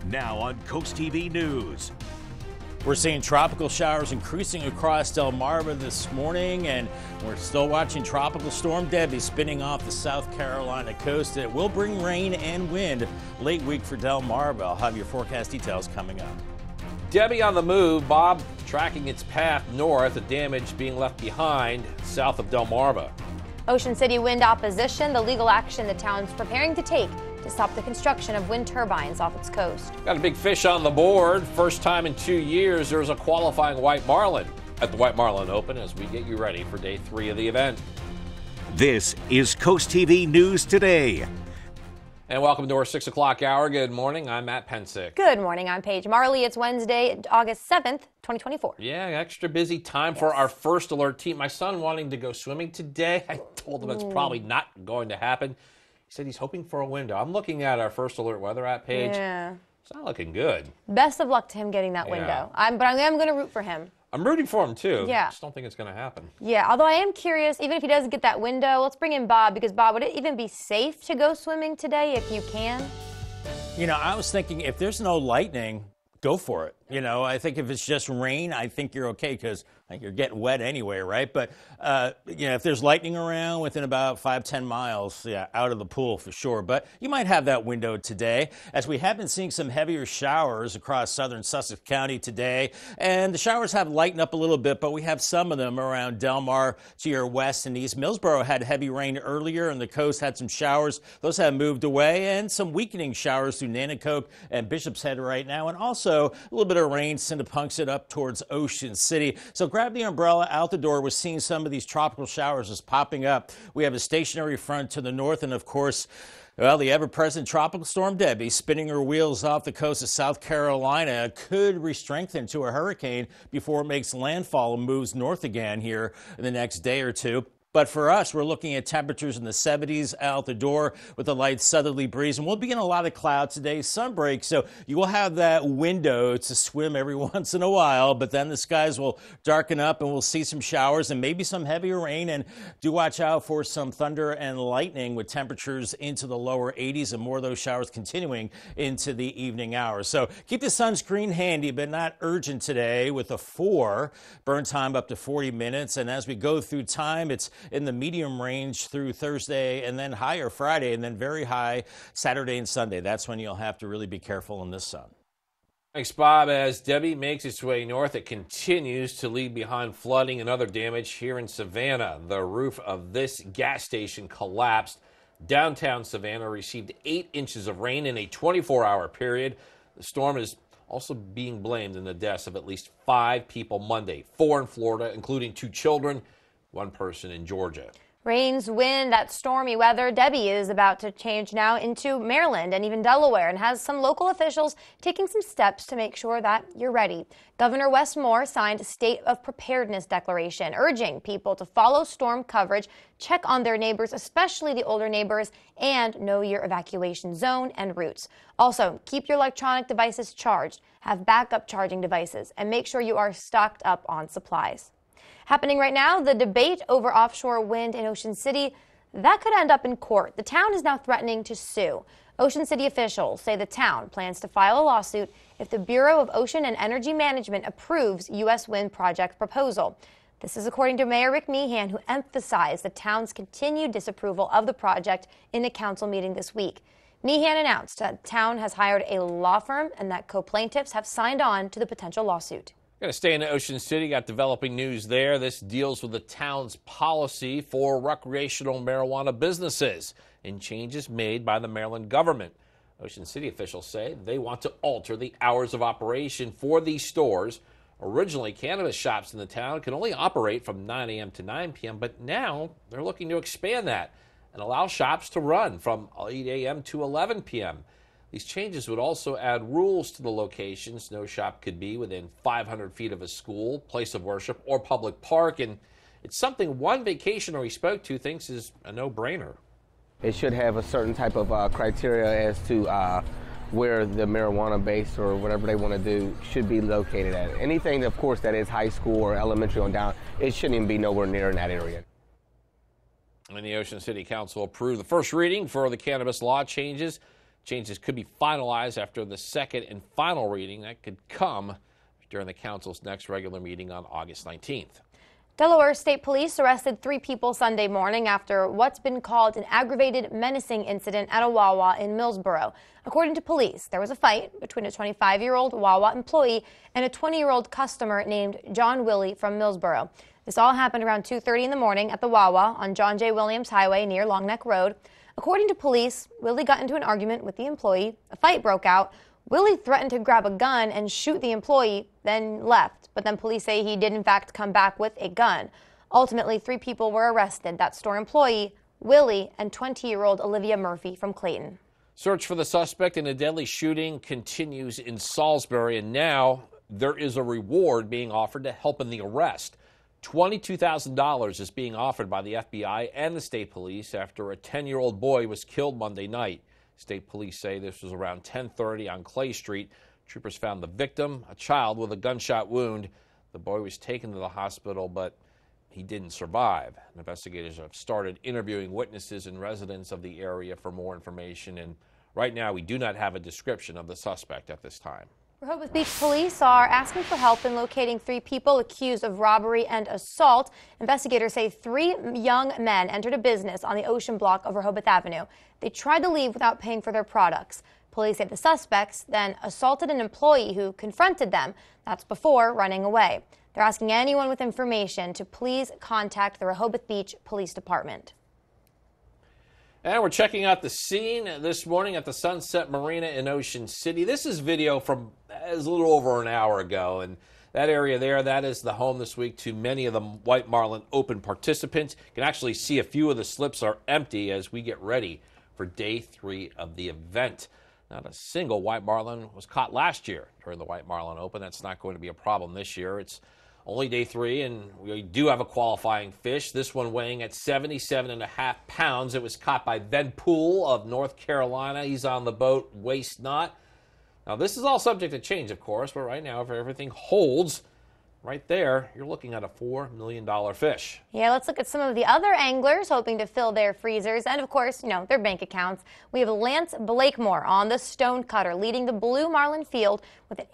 Now on CoastTV News. We're seeing tropical showers increasing across Delmarva this morning, and we're still watching Tropical Storm Debby spinning off the South Carolina coast. It will bring rain and wind late week for Delmarva. I'll have your forecast details coming up. Debby on the move. Bob tracking its path north, the damage being left behind south of Delmarva. Ocean City wind opposition, the legal action the town's preparing to take to stop the construction of wind turbines off its coast. Got a big fish on the board. First time in 2 years there's a qualifying white marlin at the White Marlin Open as we get you ready for day 3 of the event. This is CoastTV News Today. And welcome to our 6 o'clock hour. Good morning. I'm Matt Pensick. Good morning. I'm Paige Marley. It's Wednesday, August 7th, 2024. Yeah, extra busy time for our first alert team. My son wanting to go swimming today. I told him it's probably not going to happen. He said he's hoping for a window. I'm looking at our first alert weather app page. Yeah. It's not looking good. Best of luck to him getting that window. But I am going to root for him. I'm rooting for him, too. Yeah. I just don't think it's going to happen. Yeah, although I am curious, even if he doesn't get that window, let's bring in Bob, because Bob, would it even be safe to go swimming today if you can? You know, I was thinking if there's no lightning, go for it. You know, I think if it's just rain, I think you're okay because I think you're getting wet anyway, right? But, you know, if there's lightning around within about 5-10 miles, yeah, out of the pool for sure. But you might have that window today, as we have been seeing some heavier showers across southern Sussex County today. And the showers have lightened up a little bit, but we have some of them around Delmar to your west and east. Millsboro had heavy rain earlier, and the coast had some showers. Those have moved away, and some weakening showers through Nanticoke and Bishop's Head right now. And also a little bit of rain Cinnapunxet up towards Ocean City. So grab the umbrella out the door. We're seeing some of these tropical showers just popping up. We have a stationary front to the north, and of course, well, the ever-present Tropical Storm Debby spinning her wheels off the coast of South Carolina could re-strengthen to a hurricane before it makes landfall and moves north again here in the next day or two. But for us, we're looking at temperatures in the 70s out the door with a light southerly breeze. And we'll be in a lot of clouds today, sun break. So you will have that window to swim every once in a while. But then the skies will darken up and we'll see some showers and maybe some heavier rain. And do watch out for some thunder and lightning with temperatures into the lower 80s and more of those showers continuing into the evening hours. So keep the sunscreen handy, but not urgent today with a 4. Burn time up to 40 minutes. And as we go through time, it's in the medium range through Thursday and then higher Friday and then very high Saturday and Sunday. That's when you'll have to really be careful in this sun. Thanks, Bob. As Debby makes its way north, it continues to leave behind flooding and other damage here in Savannah. The roof of this gas station collapsed. Downtown Savannah received 8 inches of rain in a 24-hour period. The storm is also being blamed in the deaths of at least 5 people Monday, 4 in Florida, including 2 children, 1 person in Georgia. Rains, wind, that stormy weather. Debby is about to change now into Maryland and even Delaware, and has some local officials taking some steps to make sure that you're ready. Governor Wes Moore signed a state of preparedness declaration urging people to follow storm coverage, check on their neighbors, especially the older neighbors, and know your evacuation zone and routes. Also, keep your electronic devices charged, have backup charging devices, and make sure you are stocked up on supplies. Happening right now, the debate over offshore wind in Ocean City, that could end up in court. The town is now threatening to sue. Ocean City officials say the town plans to file a lawsuit if the Bureau of Ocean and Energy Management approves U.S. wind project proposal. This is according to Mayor Rick Meehan, who emphasized the town's continued disapproval of the project in a council meeting this week. Meehan announced that the town has hired a law firm and that co-plaintiffs have signed on to the potential lawsuit. Going to stay in Ocean City. Got developing news there. This deals with the town's policy for recreational marijuana businesses and changes made by the Maryland government. Ocean City officials say they want to alter the hours of operation for these stores. Originally, cannabis shops in the town can only operate from 9 a.m. to 9 p.m., but now they're looking to expand that and allow shops to run from 8 a.m. to 11 p.m. These changes would also add rules to the locations. No shop could be within 500 feet of a school, place of worship, or public park. And it's something one vacationer we spoke to thinks is a no-brainer. It should have a certain type of criteria as to where the marijuana base or whatever they want to do should be located at. Anything, of course, that is high school or elementary on down, it shouldn't even be nowhere near in that area. And the Ocean City Council approved the first reading for the cannabis law changes. Changes could be finalized after the second and final reading. That could come during the council's next regular meeting on August 19th. Delaware State Police arrested 3 people Sunday morning after what's been called an aggravated menacing incident at a Wawa in Millsboro. According to police, there was a fight between a 25-year-old Wawa employee and a 20-year-old customer named John Willie from Millsboro. This all happened around 2:30 in the morning at the Wawa on John J. Williams Highway near Long Neck Road. According to police, Willie got into an argument with the employee. A fight broke out. Willie threatened to grab a gun and shoot the employee, then left. But then police say he did in fact come back with a gun. Ultimately, 3 people were arrested. That store employee, Willie, and 20-year-old Olivia Murphy from Clayton. Search for the suspect in a deadly shooting continues in Salisbury, and now there is a reward being offered to help in the arrest. $22,000 is being offered by the FBI and the state police after a 10-year-old boy was killed Monday night. State police say this was around 10:30 on Clay Street. Troopers found the victim, a child with a gunshot wound. The boy was taken to the hospital, but he didn't survive. Investigators have started interviewing witnesses and residents of the area for more information, and right now we do not have a description of the suspect at this time. Rehoboth Beach police are asking for help in locating 3 people accused of robbery and assault. Investigators say 3 young men entered a business on the Ocean Block of Rehoboth Avenue. They tried to leave without paying for their products. Police say the suspects then assaulted an employee who confronted them. That's before running away. They're asking anyone with information to please contact the Rehoboth Beach Police Department. And we're checking out the scene this morning at the Sunset Marina in Ocean City. This is video from a little over an hour ago, and that area there, that is the home this week to many of the White Marlin Open participants. You can actually see a few of the slips are empty as we get ready for day 3 of the event. Not a single white marlin was caught last year during the White Marlin Open. That's not going to be a problem this year. It's only day 3, and we do have a qualifying fish. This one weighing at 77.5 pounds. It was caught by Ben Poole of North Carolina. He's on the boat, waist knot. Now, this is all subject to change, of course, but right now, if everything holds, right there, you're looking at a $4 million fish. Yeah, let's look at some of the other anglers hoping to fill their freezers and, of course, their bank accounts. We have Lance Blakemore on the Stonecutter leading the Blue Marlin field with an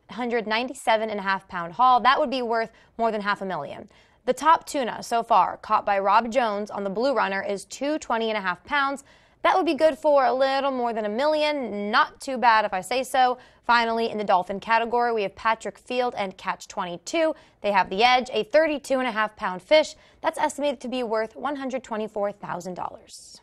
897.5-pound haul. That would be worth more than $500,000. The top tuna so far caught by Rob Jones on the Blue Runner is 220.5 pounds. That would be good for a little more than $1 million. Not too bad if I say so. Finally, in the dolphin category, we have Patrick Field and Catch 22. They have the edge, a 32.5-pound fish. That's estimated to be worth $124,000.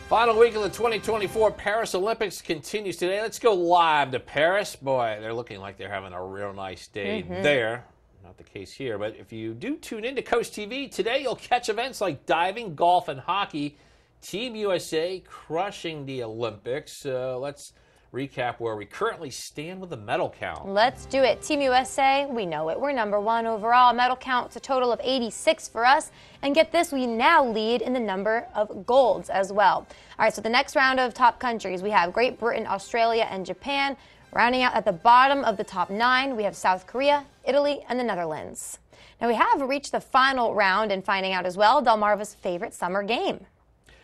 Final week of the 2024 Paris Olympics continues today. Let's go live to Paris. Boy, they're looking like they're having a real nice day there. Not the case here, but if you do tune into Coast TV, today you'll catch events like diving, golf, and hockey. Team USA crushing the Olympics. Let's recap where we currently stand with the medal count. Let's do it. Team USA, we know it. We're number 1 overall. Medal count, a total of 86 for us. And get this, we now lead in the number of golds as well. All right, so the next round of top countries, we have Great Britain, Australia, and Japan. Rounding out at the bottom of the top 9, we have South Korea, Italy, and the Netherlands. Now, we have reached the final round and finding out as well Delmarva's favorite summer game.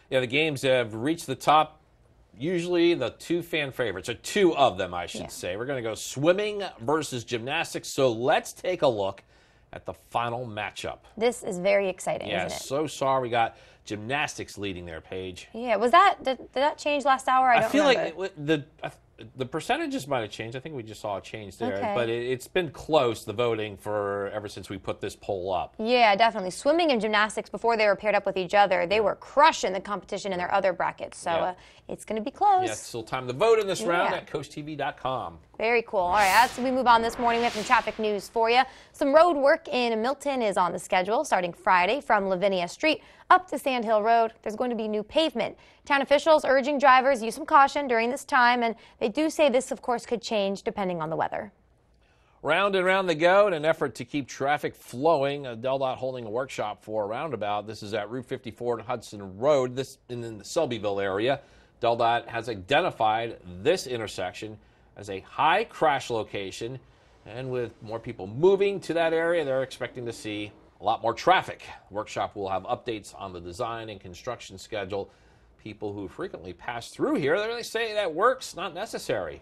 Yeah, the games have reached the top. Usually the 2 fan favorites, or 2 of them, I should say. We're going to go swimming versus gymnastics. So let's take a look at the final matchup. This is very exciting, isn't it? So far we got gymnastics leading their Paige. Yeah, did that change last hour? I don't feel remember. Like the percentages might have changed. I think we just saw a change there. Okay. But it's been close, the voting, for ever since we put this poll up. Yeah, definitely. Swimming and gymnastics, before they were paired up with each other, they were crushing the competition in their other brackets. So it's going to be close. Yeah, it's still time to vote in this round at CoastTV.com. Very cool. All right, as we move on this morning, we have some traffic news for you. Some road work in Milton is on the schedule starting Friday from Lavinia Street up to Sand Hill Road. There's going to be new pavement. Town officials urging drivers use some caution during this time, and they do say this, of course, could change depending on the weather. Round and round they go in an effort to keep traffic flowing. DelDOT holding a workshop for a roundabout. This is at Route 54 and Hudson Road, this in the Selbyville area. DelDOT has identified this intersection as a high crash location, and with more people moving to that area, they're expecting to see a lot more traffic. The workshop will have updates on the design and construction schedule. People who frequently pass through here, they say that work's not necessary.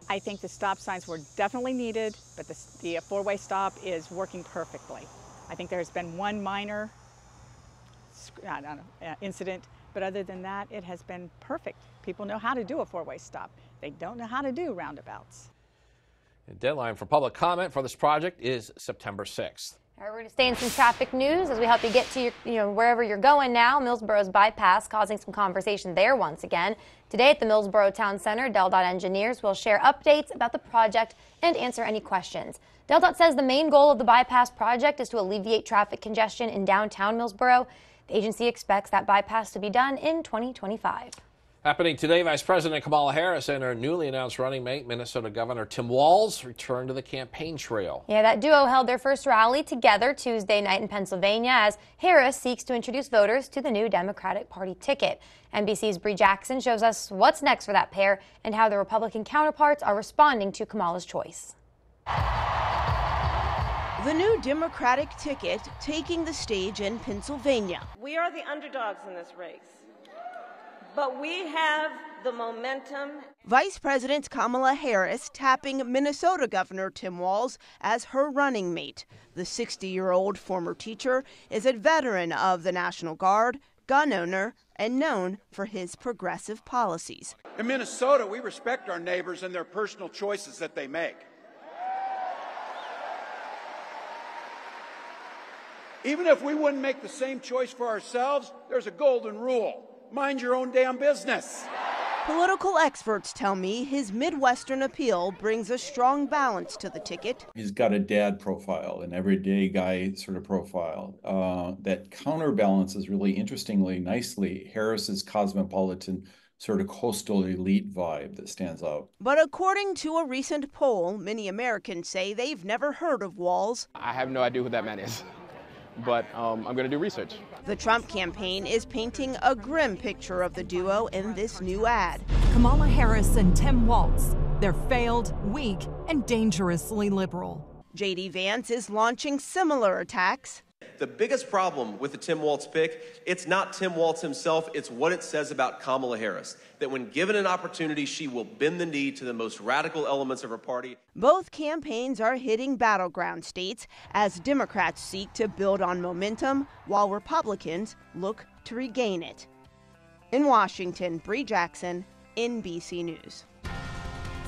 I think the stop signs were definitely needed, but the four-way stop is working perfectly. I think there's been one minor incident, but other than that, it has been perfect. People know how to do a four-way stop. They don't know how to do roundabouts. The deadline for public comment for this project is September 6th. All right, we're going to stay in some traffic news as we help you get to wherever you're going now. Millsboro's bypass causing some conversation there once again. Today at the Millsboro Town Center, DelDOT engineers will share updates about the project and answer any questions. DelDOT says the main goal of the bypass project is to alleviate traffic congestion in downtown Millsboro. The agency expects that bypass to be done in 2025. Happening today, Vice President Kamala Harris and her newly announced running mate, Minnesota Governor Tim Walz, returned to the campaign trail. Yeah, that duo held their first rally together Tuesday night in Pennsylvania as Harris seeks to introduce voters to the new Democratic Party ticket. NBC's Bree Jackson shows us what's next for that pair and how the Republican counterparts are responding to Kamala's choice. The new Democratic ticket taking the stage in Pennsylvania. We are the underdogs in this race, but we have the momentum. Vice President Kamala Harris tapping Minnesota Governor Tim Walz as her running mate. The 60-year-old former teacher is a veteran of the National Guard, gun owner, and known for his progressive policies. In Minnesota, we respect our neighbors and their personal choices that they make. Even if we wouldn't make the same choice for ourselves, there's a golden rule. Mind your own damn business. Political experts tell me his Midwestern appeal brings a strong balance to the ticket. He's got a dad profile, an everyday guy sort of profile. That counterbalances really interestingly, nicely, Harris's cosmopolitan sort of coastal elite vibe that stands out. But according to a recent poll, many Americans say they've never heard of Walz. I have no idea who that man is, but I'm going to do research. The Trump campaign is painting a grim picture of the duo in this new ad. Kamala Harris and Tim Walz. They're failed, weak, and dangerously liberal. J.D. Vance is launching similar attacks. The biggest problem with the Tim Walz pick, it's not Tim Walz himself, it's what it says about Kamala Harris. That when given an opportunity, she will bend the knee to the most radical elements of her party. Both campaigns are hitting battleground states as Democrats seek to build on momentum while Republicans look to regain it. In Washington, Bree Jackson, NBC News.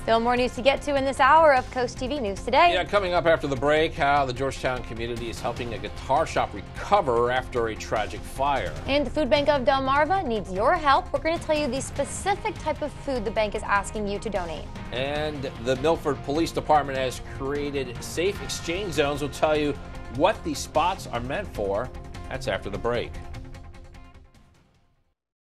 Still more news to get to in this hour of Coast TV News Today. Yeah, coming up after the break, how the Georgetown community is helping a guitar shop recover after a tragic fire. And the Food Bank of Delmarva needs your help. We're going to tell you the specific type of food the bank is asking you to donate. And the Milford Police Department has created safe exchange zones. We'll tell you what these spots are meant for. That's after the break.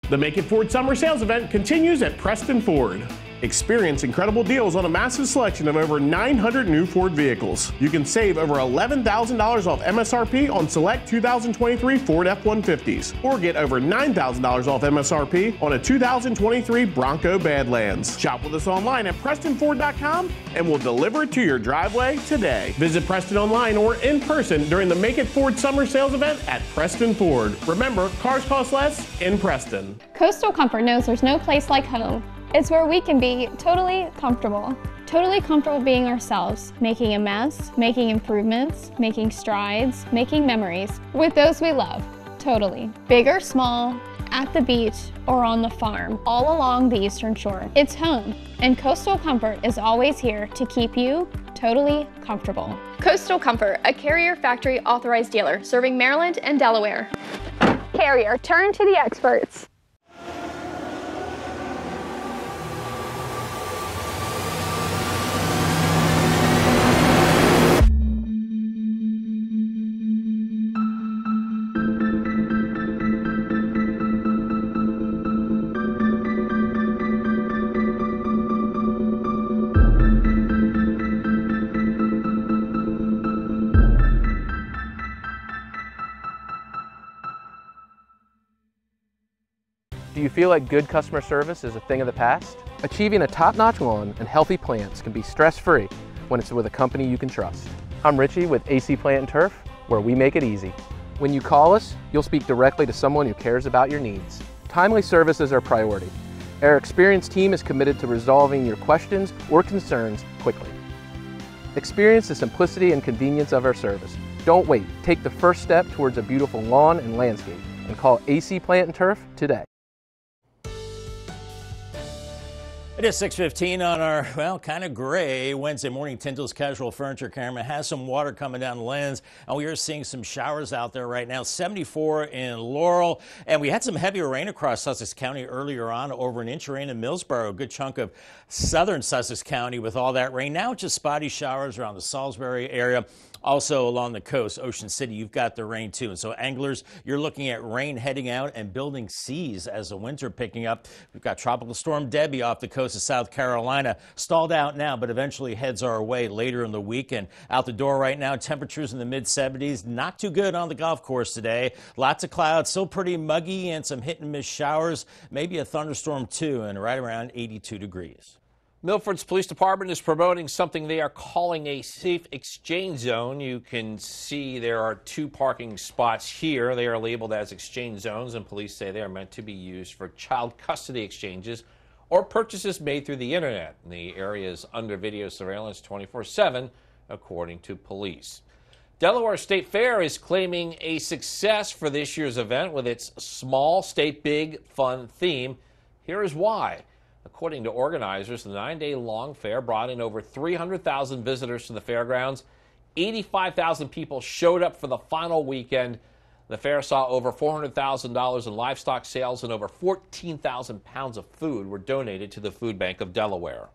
The Make It Ford Summer Sales Event continues at Preston Ford. Experience incredible deals on a massive selection of over 900 new Ford vehicles. You can save over $11,000 off MSRP on select 2023 Ford F-150s, or get over $9,000 off MSRP on a 2023 Bronco Badlands. Shop with us online at PrestonFord.com and we'll deliver it to your driveway today. Visit Preston online or in person during the Make It Ford Summer Sales Event at Preston Ford. Remember, cars cost less in Preston. Coastal Comfort knows there's no place like home. It's where we can be totally comfortable being ourselves, making a mess, making improvements, making strides, making memories with those we love, totally. Big or small, at the beach or on the farm, all along the Eastern Shore. It's home, and Coastal Comfort is always here to keep you totally comfortable. Coastal Comfort, a Carrier Factory authorized dealer serving Maryland and Delaware. Carrier, turn to the experts. Do you feel like good customer service is a thing of the past? Achieving a top-notch lawn and healthy plants can be stress-free when it's with a company you can trust. I'm Richie with AC Plant and Turf, where we make it easy. When you call us, you'll speak directly to someone who cares about your needs. Timely service is our priority. Our experienced team is committed to resolving your questions or concerns quickly. Experience the simplicity and convenience of our service. Don't wait. Take the first step towards a beautiful lawn and landscape and call AC Plant and Turf today. It is 6:15 on our, well, kind of gray Wednesday morning. Tyndall's Casual Furniture camera has some water coming down the lens, and we are seeing some showers out there right now. 74 in Laurel, and we had some heavier rain across Sussex County earlier on, over an inch of rain in Millsboro, a good chunk of southern Sussex County with all that rain. Now just spotty showers around the Salisbury area. Also along the coast, Ocean City, you've got the rain too. And so anglers, you're looking at rain heading out and building seas as the winter picking up. We've got Tropical Storm Debby off the coast of South Carolina, stalled out now, but eventually heads our way later in the week. And out the door right now, temperatures in the mid-70s, not too good on the golf course today. Lots of clouds, still pretty muggy, and some hit and miss showers, maybe a thunderstorm too, and right around 82 degrees. Milford's Police Department is promoting something they are calling a safe exchange zone. You can see there are 2 parking spots here. They are labeled as exchange zones, and police say they are meant to be used for child custody exchanges or purchases made through the internet. And the area is under video surveillance 24/7, according to police. Delaware State Fair is claiming a success for this year's event with its Small State Big Fun theme. Here is why. According to organizers, the 9-day-long fair brought in over 300,000 visitors to the fairgrounds. 85,000 people showed up for the final weekend. The fair saw over $400,000 in livestock sales, and over 14,000 pounds of food were donated to the Food Bank of Delaware.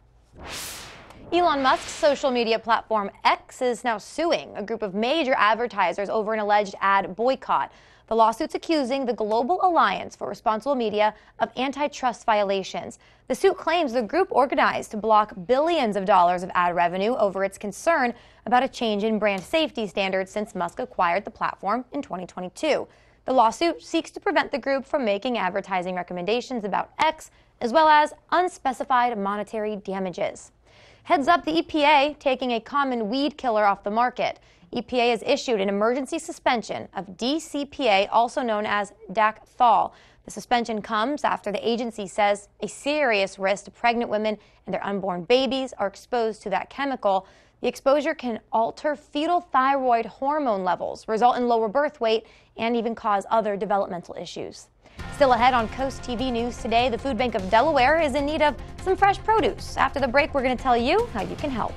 Elon Musk's social media platform X is now suing a group of major advertisers over an alleged ad boycott. The lawsuit's accusing the Global Alliance for Responsible Media of antitrust violations. The suit claims the group organized to block billions of dollars of ad revenue over its concern about a change in brand safety standards since Musk acquired the platform in 2022. The lawsuit seeks to prevent the group from making advertising recommendations about X, as well as unspecified monetary damages. Heads up, the EPA taking a common weed killer off the market. EPA has issued an emergency suspension of DCPA, also known as Dacthal. The suspension comes after the agency says a serious risk to pregnant women and their unborn babies are exposed to that chemical. The exposure can alter fetal thyroid hormone levels, result in lower birth weight, and even cause other developmental issues. Still ahead on Coast TV News today, the Food Bank of Delaware is in need of some fresh produce. After the break, we're going to tell you how you can help.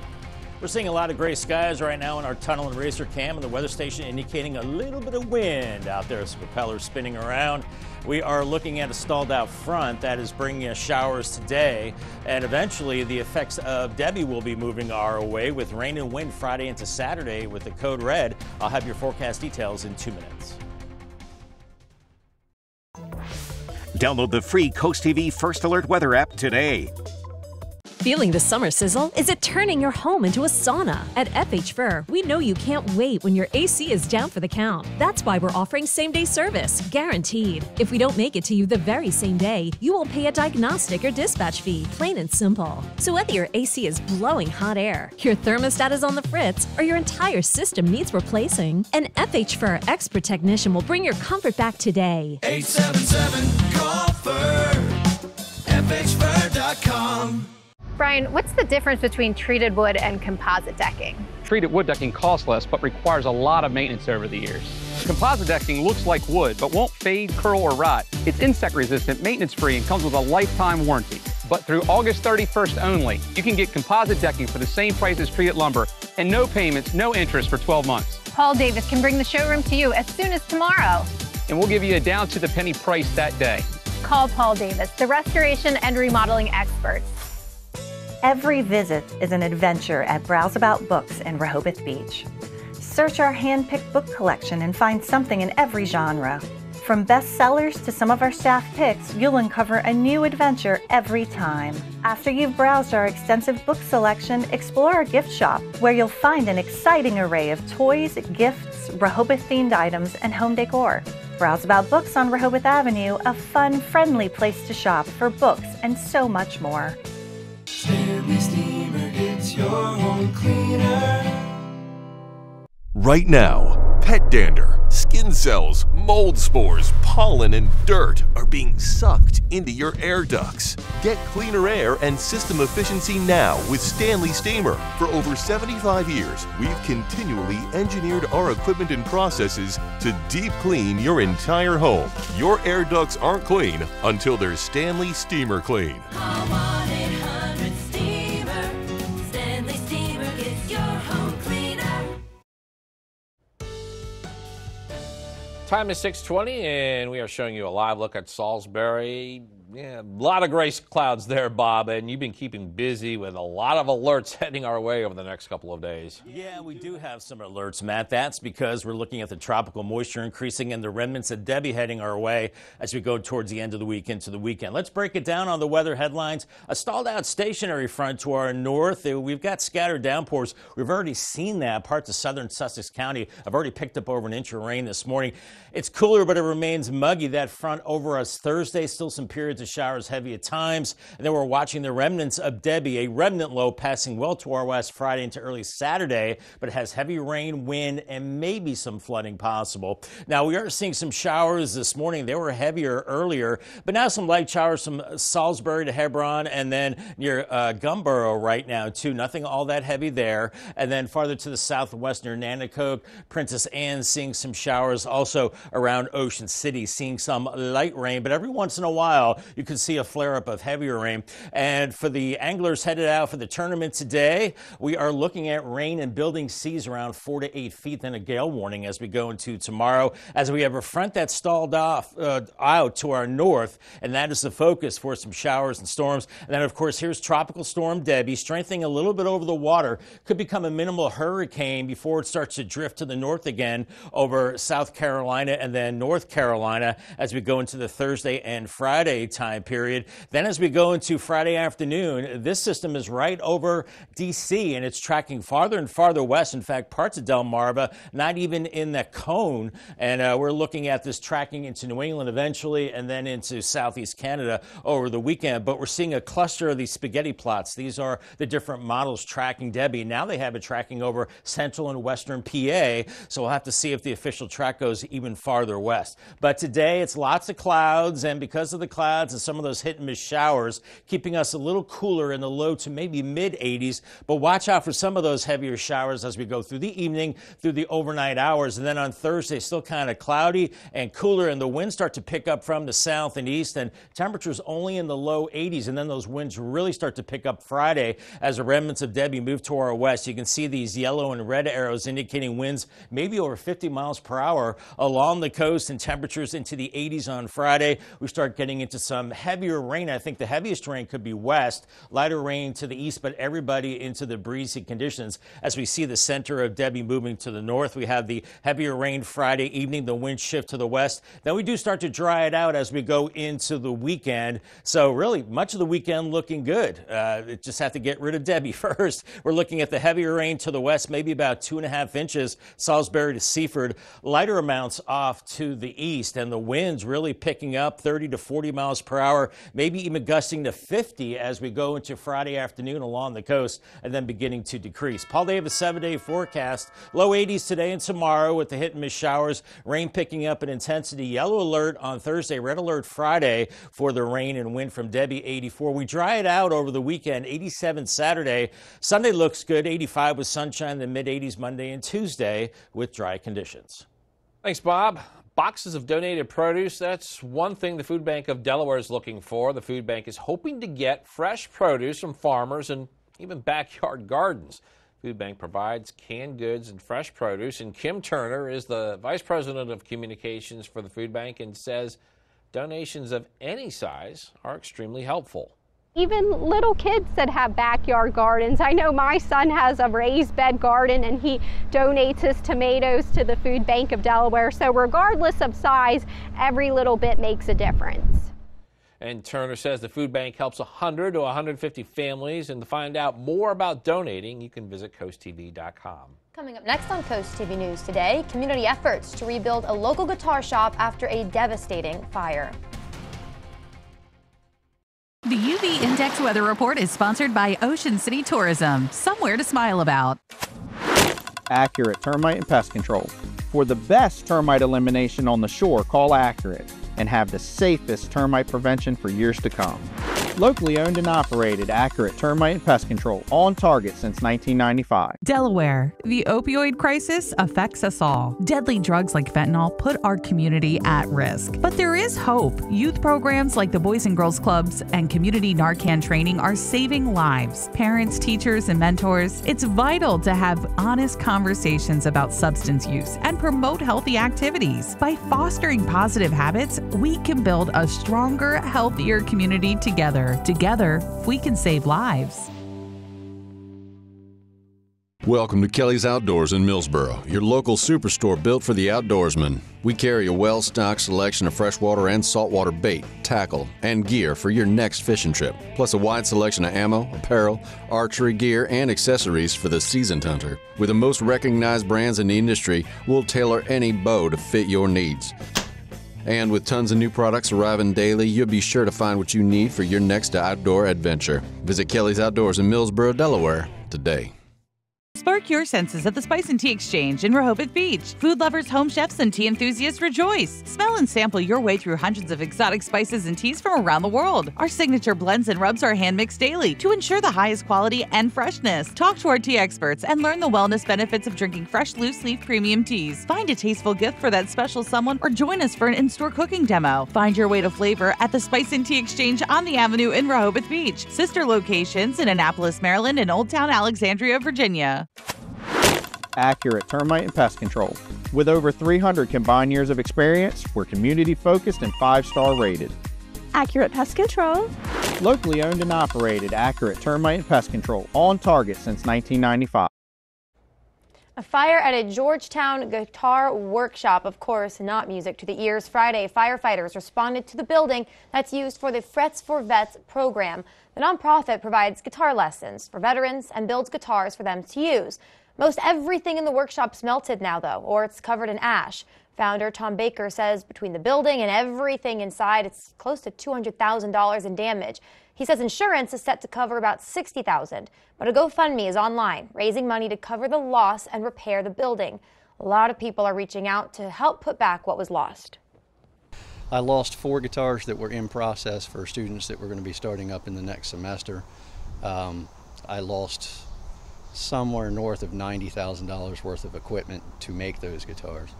We're seeing a lot of gray skies right now in our tunnel and racer cam, and the weather station indicating a little bit of wind out there. Some propellers spinning around. We are looking at a stalled out front that is bringing us showers today, and eventually the effects of Debby will be moving our way with rain and wind Friday into Saturday with the code red. I'll have your forecast details in 2 minutes. Download the free Coast TV First Alert weather app today. Feeling the summer sizzle? Is it turning your home into a sauna? At FH Fur, we know you can't wait when your AC is down for the count. That's why we're offering same-day service, guaranteed. If we don't make it to you the very same day, you will pay a diagnostic or dispatch fee, plain and simple. So whether your AC is blowing hot air, your thermostat is on the fritz, or your entire system needs replacing, an FH Fur expert technician will bring your comfort back today. 877-CALL-FUR, FHFur.com. Brian, what's the difference between treated wood and composite decking? Treated wood decking costs less but requires a lot of maintenance over the years. Composite decking looks like wood but won't fade, curl, or rot. It's insect resistant, maintenance free, and comes with a lifetime warranty. But through August 31st only, you can get composite decking for the same price as treated lumber and no payments, no interest for 12 months. Paul Davis can bring the showroom to you as soon as tomorrow. And we'll give you a down to the penny price that day. Call Paul Davis, the restoration and remodeling experts. Every visit is an adventure at Browse About Books in Rehoboth Beach. Search our hand-picked book collection and find something in every genre. From bestsellers to some of our staff picks, you'll uncover a new adventure every time. After you've browsed our extensive book selection, explore our gift shop, where you'll find an exciting array of toys, gifts, Rehoboth-themed items, and home decor. Browse About Books on Rehoboth Avenue, a fun, friendly place to shop for books and so much more. Stanley Steamer gets your home cleaner. Right now, pet dander, skin skin cells, mold spores, pollen, and dirt are being sucked into your air ducts. Get cleaner air and system efficiency now with Stanley Steamer. For over 75 years, we've continually engineered our equipment and processes to deep clean your entire home. Your air ducts aren't clean until they're Stanley Steamer clean. Call 1-800-STEAMER. Stanley Steamer gets your home cleaner. Time is 6:20, and we are showing you a live look at Salisbury. Yeah, a lot of gray clouds there, Bob, and you've been keeping busy with a lot of alerts heading our way over the next couple of days. Yeah, we do have some alerts, Matt. That's because we're looking at the tropical moisture increasing and the remnants of Debby heading our way as we go towards the end of the week into the weekend. Let's break it down on the weather headlines. A stalled out stationary front to our north. We've got scattered downpours. We've already seen that. Parts of southern Sussex County have already picked up over an inch of rain this morning. It's cooler, but it remains muggy. That front over us Thursday. Still some periods of showers heavy at times. And then we're watching the remnants of Debby, a remnant low passing well to our west Friday into early Saturday, but it has heavy rain, wind, and maybe some flooding possible. Now, we are seeing some showers this morning. They were heavier earlier, but now some light showers from Salisbury to Hebron and then near Gumboro right now, too. Nothing all that heavy there. And then farther to the southwest near Nanticoke, Princess Anne seeing some showers. Also around Ocean City, seeing some light rain, but every once in a while you can see a flare-up of heavier rain. And for the anglers headed out for the tournament today, we are looking at rain and building seas around 4 to 8 feet, then a gale warning as we go into tomorrow, as we have a front that stalled off out to our north, and that is the focus for some showers and storms. And then, of course, here's Tropical Storm Debby, strengthening a little bit over the water, could become a minimal hurricane before it starts to drift to the north again over South Carolina and then North Carolina as we go into the Thursday and Friday time period. Then as we go into Friday afternoon, this system is right over D.C. and it's tracking farther and farther west. In fact, parts of Delmarva, not even in the cone. And we're looking at this tracking into New England eventually and then into southeast Canada over the weekend. But we're seeing a cluster of these spaghetti plots. These are the different models tracking Debby. Now they have it tracking over central and western PA. So we'll have to see if the official track goes even farther west. But today it's lots of clouds, and because of the clouds and some of those hit and miss showers, keeping us a little cooler in the low to maybe mid 80s. But watch out for some of those heavier showers as we go through the evening, through the overnight hours. And then on Thursday, still kind of cloudy and cooler, and the winds start to pick up from the south and east, and temperatures only in the low 80s. And then those winds really start to pick up Friday as the remnants of Debby move to our west. You can see these yellow and red arrows indicating winds maybe over 50 miles per hour along the coast, and temperatures into the 80s on Friday. We start getting into some heavier rain. I think the heaviest rain could be west, lighter rain to the east, but everybody into the breezy conditions. As we see the center of Debby moving to the north, we have the heavier rain Friday evening, the wind shift to the west. Then we do start to dry it out as we go into the weekend. So really much of the weekend looking good. Just have to get rid of Debby first. We're looking at the heavier rain to the west, maybe about 2.5 inches, Salisbury to Seaford, lighter amounts off to the east, and the winds really picking up 30 to 40 miles per hour, maybe even gusting to 50 as we go into Friday afternoon along the coast, and then beginning to decrease. Paul Davis 7-day forecast, low 80s today and tomorrow with the hit and miss showers, rain picking up in intensity. Yellow alert on Thursday, red alert Friday for the rain and wind from Debby, 84. We dry it out over the weekend, 87 Saturday. Sunday looks good, 85 with sunshine, the mid 80s Monday and Tuesday with dry conditions. Thanks, Bob. Boxes of donated produce, that's one thing the Food Bank of Delaware is looking for. The Food Bank is hoping to get fresh produce from farmers and even backyard gardens. Food Bank provides canned goods and fresh produce, and Kim Turner is the Vice President of Communications for the Food Bank and says donations of any size are extremely helpful. Even little kids that have backyard gardens. I know my son has a raised bed garden and he donates his tomatoes to the Food Bank of Delaware. So regardless of size, every little bit makes a difference. And Turner says the Food Bank helps 100 to 150 families. And to find out more about donating, you can visit CoastTV.com. Coming up next on Coast TV News today, community efforts to rebuild a local guitar shop after a devastating fire. The UV Index Weather Report is sponsored by Ocean City Tourism, somewhere to smile about. Accurate Termite and Pest Control. For the best termite elimination on the shore, call Accurate and have the safest termite prevention for years to come. Locally owned and operated, Accurate Termite and Pest Control, on target since 1995. Delaware, the opioid crisis affects us all. Deadly drugs like fentanyl put our community at risk. But there is hope. Youth programs like the Boys and Girls Clubs and community Narcan training are saving lives. Parents, teachers, and mentors, it's vital to have honest conversations about substance use and promote healthy activities. By fostering positive habits, we can build a stronger, healthier community together. Together, we can save lives. Welcome to Kelly's Outdoors in Millsboro, your local superstore built for the outdoorsman. We carry a well-stocked selection of freshwater and saltwater bait, tackle, and gear for your next fishing trip, plus a wide selection of ammo, apparel, archery gear, and accessories for the seasoned hunter. With the most recognized brands in the industry, we'll tailor any bow to fit your needs. And with tons of new products arriving daily, you'll be sure to find what you need for your next outdoor adventure. Visit Kelly's Outdoors in Millsboro, Delaware today. Spark your senses at the Spice and Tea Exchange in Rehoboth Beach. Food lovers, home chefs, and tea enthusiasts rejoice. Smell and sample your way through hundreds of exotic spices and teas from around the world. Our signature blends and rubs are hand-mixed daily to ensure the highest quality and freshness. Talk to our tea experts and learn the wellness benefits of drinking fresh, loose-leaf premium teas. Find a tasteful gift for that special someone or join us for an in-store cooking demo. Find your way to flavor at the Spice and Tea Exchange on the Avenue in Rehoboth Beach. Sister locations in Annapolis, Maryland, and Old Town Alexandria, Virginia. Accurate Termite and Pest Control. With over 300 combined years of experience, we're community-focused and 5-star rated. Accurate Pest Control. Locally owned and operated, Accurate Termite and Pest Control, on target since 1995. A fire at a Georgetown guitar workshop, of course, not music to the ears. Friday, firefighters responded to the building that's used for the Frets for Vets program. The nonprofit provides guitar lessons for veterans and builds guitars for them to use. Most everything in the workshop's melted now, though, or it's covered in ash. Founder Tom Baker says between the building and everything inside, it's close to $200,000 in damage. He says insurance is set to cover about $60,000, but a GoFundMe is online, raising money to cover the loss and repair the building. A lot of people are reaching out to help put back what was lost. I lost 4 guitars that were in process for students that were going to be starting up in the next semester. I lost somewhere north of $90,000 worth of equipment to make those guitars.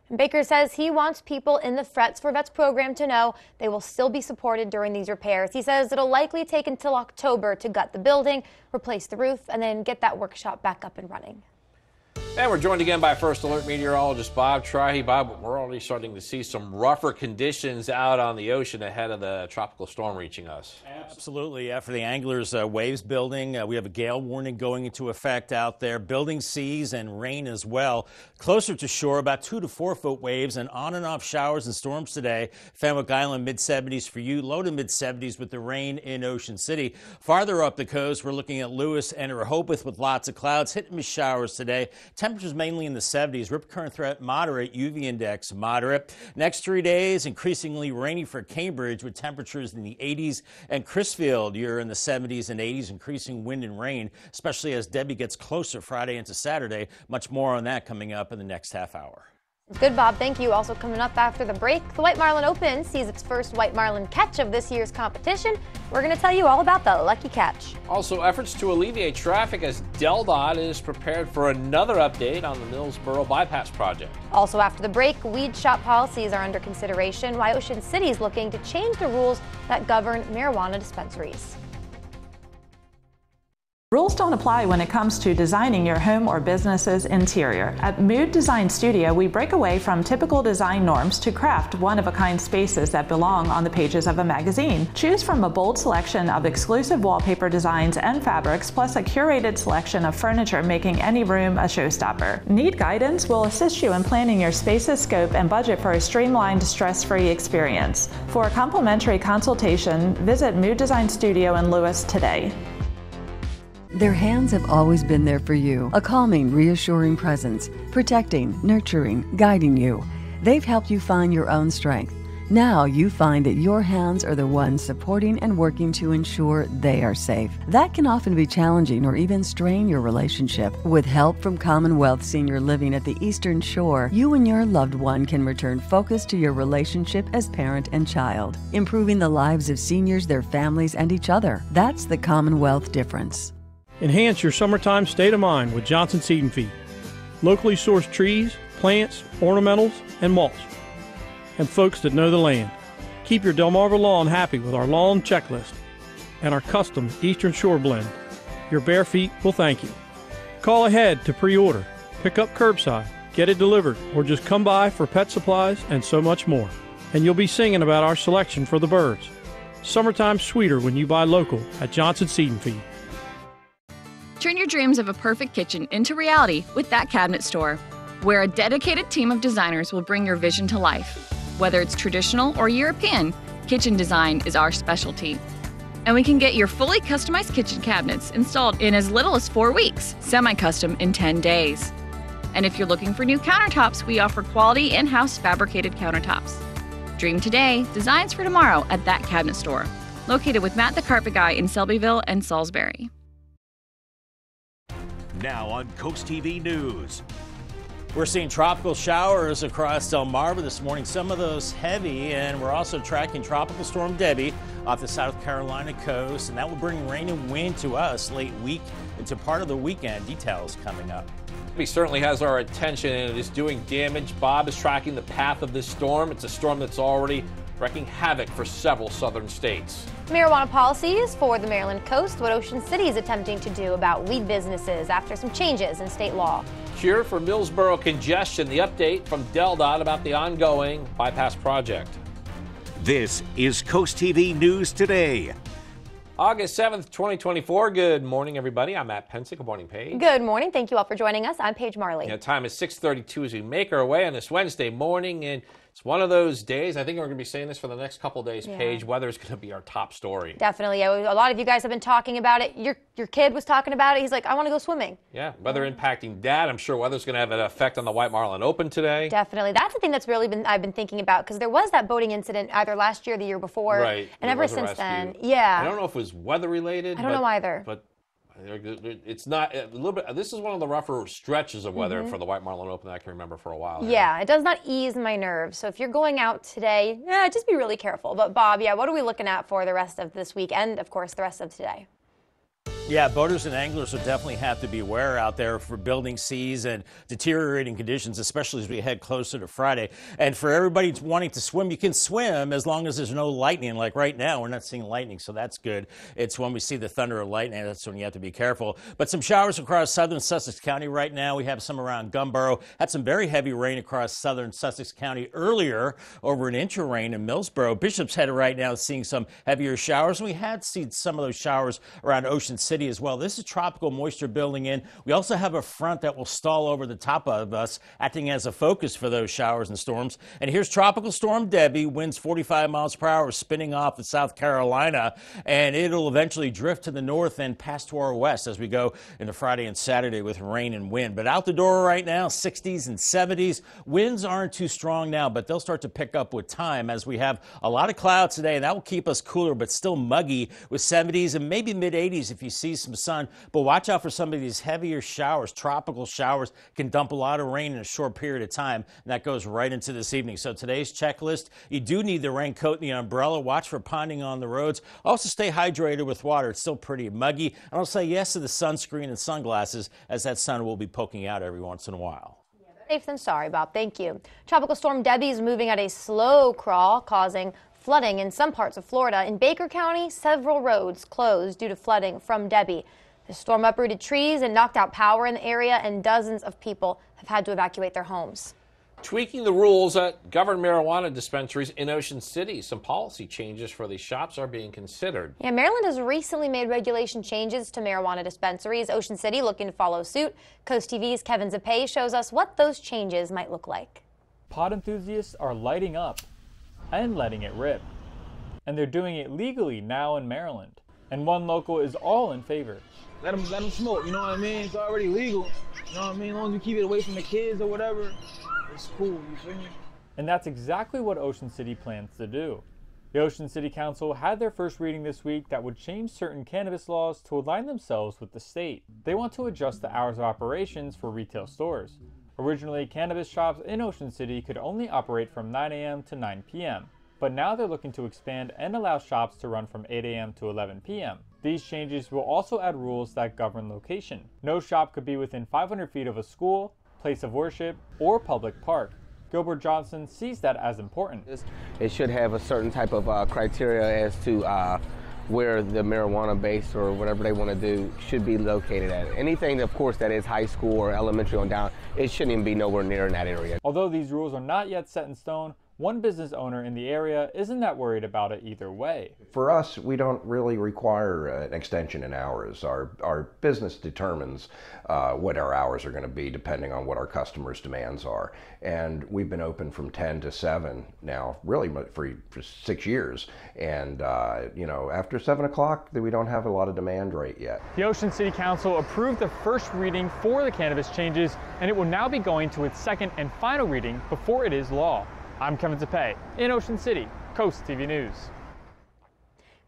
And Baker says he wants people in the Frets for Vets program to know they will still be supported during these repairs. He says it'll likely take until October to gut the building, replace the roof, and then get that workshop back up and running. And we're joined again by First Alert meteorologist Bob Trahy. Bob, we're already starting to see some rougher conditions out on the ocean ahead of the tropical storm reaching us. Absolutely. For the anglers, waves building. We have a gale warning going into effect out there. Building seas and rain as well. Closer to shore, about 2 to 4 foot waves and on and off showers and storms today. Fenwick Island, mid-70s for you. Low to mid-70s with the rain in Ocean City. Farther up the coast, we're looking at Lewis and Rehoboth with lots of clouds. Hit and miss showers today. Temperatures mainly in the 70s. Rip current threat moderate. UV index moderate. Next 3 days, increasingly rainy for Cambridge with temperatures in the 80s. And Crisfield, you're in the 70s and 80s. Increasing wind and rain, especially as Debbie gets closer Friday into Saturday. Much more on that coming up in the next half hour. Good, Bob. Thank you. Also coming up after the break, the White Marlin Open sees its first white marlin catch of this year's competition. We're going to tell you all about the lucky catch. Also, efforts to alleviate traffic as DelDOT is prepared for another update on the Millsboro Bypass project. Also after the break, weed shop policies are under consideration, why Ocean City is looking to change the rules that govern marijuana dispensaries. Rules don't apply when it comes to designing your home or business's interior. At Mood Design Studio, we break away from typical design norms to craft one-of-a-kind spaces that belong on the pages of a magazine. Choose from a bold selection of exclusive wallpaper designs and fabrics, plus a curated selection of furniture, making any room a showstopper. Need guidance? We'll assist you in planning your space's scope and budget for a streamlined, stress-free experience. For a complimentary consultation, visit Mood Design Studio in Lewis today. Their hands have always been there for you, a calming, reassuring presence, protecting, nurturing, guiding you. They've helped you find your own strength. Now you find that your hands are the ones supporting and working to ensure they are safe. That can often be challenging or even strain your relationship. With help from Commonwealth Senior Living at the Eastern Shore, you and your loved one can return focus to your relationship as parent and child, improving the lives of seniors, their families, and each other. That's the Commonwealth difference. Enhance your summertime state of mind with Johnson Seed and Feed. Locally sourced trees, plants, ornamentals, and mulch. And folks that know the land. Keep your Delmarva lawn happy with our lawn checklist and our custom Eastern Shore blend. Your bare feet will thank you. Call ahead to pre-order, pick up curbside, get it delivered, or just come by for pet supplies and so much more. And you'll be singing about our selection for the birds. Summertime's sweeter when you buy local at Johnson Seed and Feed. Turn your dreams of a perfect kitchen into reality with That Cabinet Store, where a dedicated team of designers will bring your vision to life. Whether it's traditional or European, kitchen design is our specialty. And we can get your fully customized kitchen cabinets installed in as little as 4 weeks, semi-custom in 10 days. And if you're looking for new countertops, we offer quality in-house fabricated countertops. Dream today, designs for tomorrow at That Cabinet Store, located with Matt the Carpet Guy in Selbyville and Salisbury. Now on CoastTV News. We're seeing tropical showers across Delmarva this morning, some of those heavy, and we're also tracking Tropical Storm Debby off the South Carolina coast, and that will bring rain and wind to us late week into part of the weekend. Details coming up. He certainly has our attention, and it is doing damage. Bob is tracking the path of this storm. It's a storm that's already wreaking havoc for several southern states. Marijuana policies for the Maryland coast, what Ocean City is attempting to do about weed businesses after some changes in state law. Cure for Millsboro congestion, the update from DelDOT about the ongoing bypass project. This is CoastTV News Today. August 7th, 2024. Good morning, everybody. I'm Matt Pensick. Good morning, Paige. Good morning. Thank you all for joining us. I'm Paige Marley. Time is 6:32 as we make our way on this Wednesday morning, and it's one of those days. I think we're going to be saying this for the next couple of days, Paige. Weather is going to be our top story. Definitely. A lot of you guys have been talking about it. Your kid was talking about it. He's like, I want to go swimming. Yeah, weather impacting Dad. I'm sure weather's going to have an effect on the White Marlin Open today. Definitely. That's the thing that's really I've been thinking about, because there was that boating incident either last year or the year before. Right. And ever since then, yeah. I don't know if it was weather related. I don't know either. But it's not a little bit. This is one of the rougher stretches of weather for the White Marlin Open that I can remember for a while. Yeah, it does not ease my nerves. So if you're going out today, just be really careful. But Bob, what are we looking at for the rest of this week and, of course, the rest of today? Yeah, boaters and anglers will definitely have to beware out there for building seas and deteriorating conditions, especially as we head closer to Friday. And for everybody wanting to swim, you can swim as long as there's no lightning. Like right now, we're not seeing lightning, so that's good. It's when we see the thunder or lightning, that's when you have to be careful. But some showers across southern Sussex County right now. We have some around Gumboro. Had some very heavy rain across southern Sussex County earlier, over an inch of rain in Millsboro. Bishop's Head right now is seeing some heavier showers. We had seen some of those showers around Ocean City as well. This is tropical moisture building in. We also have a front that will stall over the top of us, acting as a focus for those showers and storms. And here's Tropical Storm Debby, winds 45 miles per hour, spinning off of South Carolina, and it'll eventually drift to the north and pass to our west as we go into Friday and Saturday with rain and wind. But out the door right now, 60s and 70s. Winds aren't too strong now, but they'll start to pick up with time as we have a lot of clouds today, and that will keep us cooler, but still muggy with 70s and maybe mid-80s if you see some sun. But watch out for some of these heavier showers. Tropical showers can dump a lot of rain in a short period of time, and that goes right into this evening. So today's checklist, you do need the raincoat and the umbrella. Watch for ponding on the roads. Also stay hydrated with water. It's still pretty muggy. And I'll say yes to the sunscreen and sunglasses, as that sun will be poking out every once in a while. Safe than sorry, Bob. Thank you. Tropical Storm Debby is moving at a slow crawl, causing flooding in some parts of Florida. In Baker County, several roads closed due to flooding from Debby. The storm uprooted trees and knocked out power in the area, and dozens of people have had to evacuate their homes. Tweaking the rules at governed marijuana dispensaries in Ocean City. Some policy changes for these shops are being considered. Yeah, Maryland has recently made regulation changes to marijuana dispensaries. Ocean City looking to follow suit. CoastTV's Kevin Zapay shows us what those changes might look like. Pot enthusiasts are lighting up and letting it rip. And they're doing it legally now in Maryland. And one local is all in favor. Let them smoke, you know what I mean? It's already legal. You know what I mean? As long as you keep it away from the kids or whatever, it's cool, you feel me? And that's exactly what Ocean City plans to do. The Ocean City Council had their first reading this week that would change certain cannabis laws to align themselves with the state. They want to adjust the hours of operations for retail stores. Originally, cannabis shops in Ocean City could only operate from 9 a.m. to 9 p.m., but now they're looking to expand and allow shops to run from 8 a.m. to 11 p.m. These changes will also add rules that govern location. No shop could be within 500 feet of a school, place of worship, or public park. Gilbert Johnson sees that as important. It should have a certain type of criteria as to where the marijuana base or whatever they want to do should be located at. Anything, of course, that is high school or elementary on down, it shouldn't even be nowhere near in that area. Although these rules are not yet set in stone, one business owner in the area isn't that worried about it either way. For us, we don't really require an extension in hours. Our business determines what our hours are going to be depending on what our customers' demands are. And we've been open from 10 to 7 now, really for 6 years. And after 7 o'clock, we don't have a lot of demand right yet. The Ocean City Council approved the first reading for the cannabis changes, and it will now be going to its second and final reading before it is law. I'm Kevin Tepe in Ocean City, Coast TV News.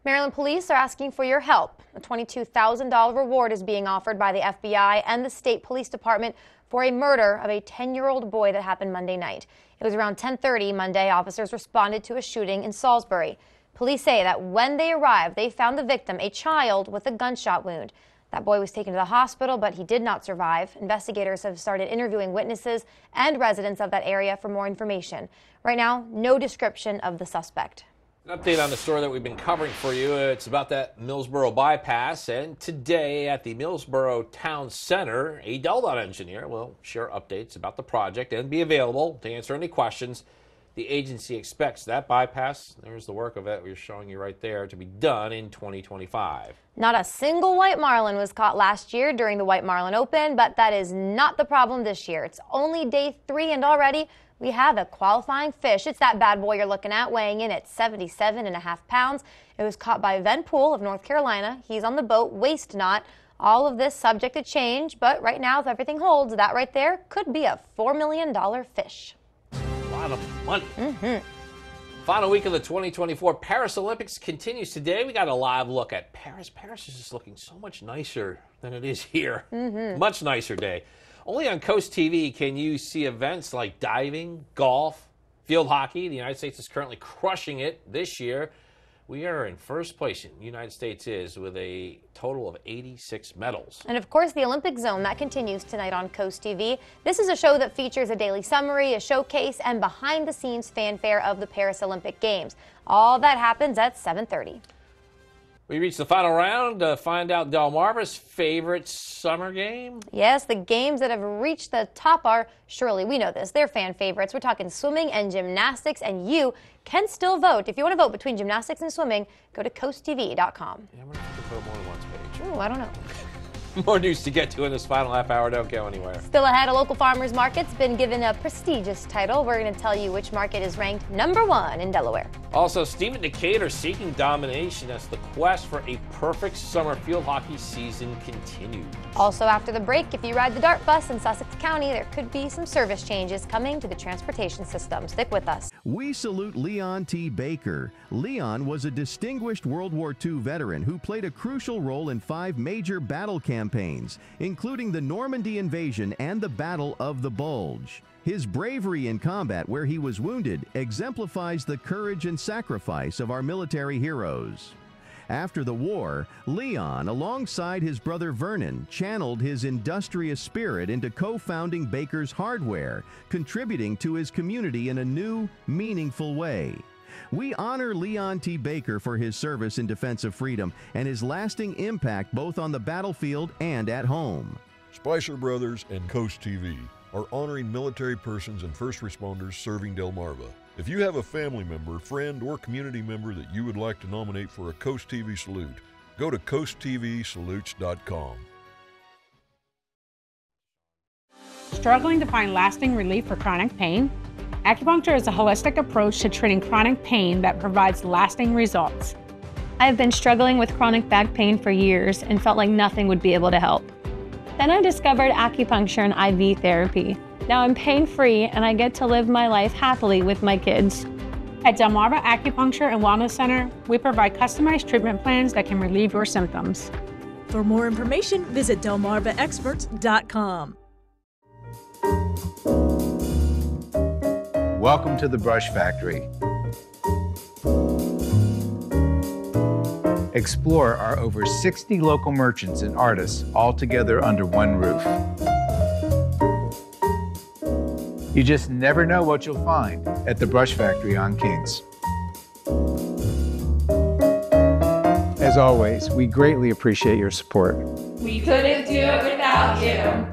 Maryland police are asking for your help. A $22,000 reward is being offered by the FBI and the state police department for a murder of a 10-year-old boy that happened Monday night. It was around 10:30 Monday. Officers responded to a shooting in Salisbury. Police say that when they arrived, they found the victim, a child with a gunshot wound. That boy was taken to the hospital, but he did not survive. Investigators have started interviewing witnesses and residents of that area for more information. Right now, no description of the suspect. An update on the story that we've been covering for you. It's about that Millsboro bypass. And today at the Millsboro Town Center, a DelDOT engineer will share updates about the project and be available to answer any questions. The agency expects that bypass, there's the work of it we're showing you right there, to be done in 2025. Not a single white marlin was caught last year during the White Marlin Open, but that is not the problem this year. It's only day 3 and already we have a qualifying fish. It's that bad boy you're looking at, weighing in at 77.5 pounds. It was caught by Ven Poole of North Carolina. He's on the boat, waste not. All of this subject to change, but right now, if everything holds, that right there could be a $4 million fish. A lot of money. Final week of the 2024 Paris Olympics continues today. We got a live look at Paris. Paris is just looking so much nicer than it is here. Much nicer day. Only on Coast TV can you see events like diving, golf, field hockey. The United States is currently crushing it this year. We are in first place, the United States is, with a total of 86 medals. And of course, the Olympic Zone, that continues tonight on Coast TV. This is a show that features a daily summary, a showcase, and behind-the-scenes fanfare of the Paris Olympic Games. All that happens at 7:30. We reached the final round to find out Delmarva's favorite summer game. Yes, the games that have reached the top are, surely we know this, they're fan favorites. We're talking swimming and gymnastics, and you can still vote. If you want to vote between gymnastics and swimming, go to coasttv.com. Yeah, we're going to have to vote more than once, Paige. Ooh, I don't know. More news to get to in this final half hour. Don't go anywhere. Still ahead, a local farmers market's been given a prestigious title. We're going to tell you which market is ranked #1 in Delaware. Also, Stephen Decatur seeking domination as the quest for a perfect summer field hockey season continues. Also after the break, if you ride the DART bus in Sussex County, there could be some service changes coming to the transportation system. Stick with us. We salute Leon T. Baker. Leon was a distinguished World War II veteran who played a crucial role in 5 major battle campaigns, including the Normandy invasion and the Battle of the Bulge. His bravery in combat where he was wounded exemplifies the courage and sacrifice of our military heroes. After the war, Leon, alongside his brother Vernon, channeled his industrious spirit into co-founding Baker's Hardware, contributing to his community in a new, meaningful way. We honor Leon T. Baker for his service in defense of freedom and his lasting impact both on the battlefield and at home. Spicer Brothers and Coast TV are honoring military persons and first responders serving Delmarva. If you have a family member, friend, or community member that you would like to nominate for a Coast TV salute, go to coasttvsalutes.com. Struggling to find lasting relief for chronic pain? Acupuncture is a holistic approach to treating chronic pain that provides lasting results. I have been struggling with chronic back pain for years and felt like nothing would be able to help. Then I discovered acupuncture and IV therapy. Now I'm pain-free and I get to live my life happily with my kids. At Delmarva Acupuncture and Wellness Center, we provide customized treatment plans that can relieve your symptoms. For more information, visit delmarvaexperts.com. Welcome to the Brush Factory. Explore our over 60 local merchants and artists all together under one roof. You just never know what you'll find at the Brush Factory on Kings. As always, we greatly appreciate your support. We couldn't do it without you.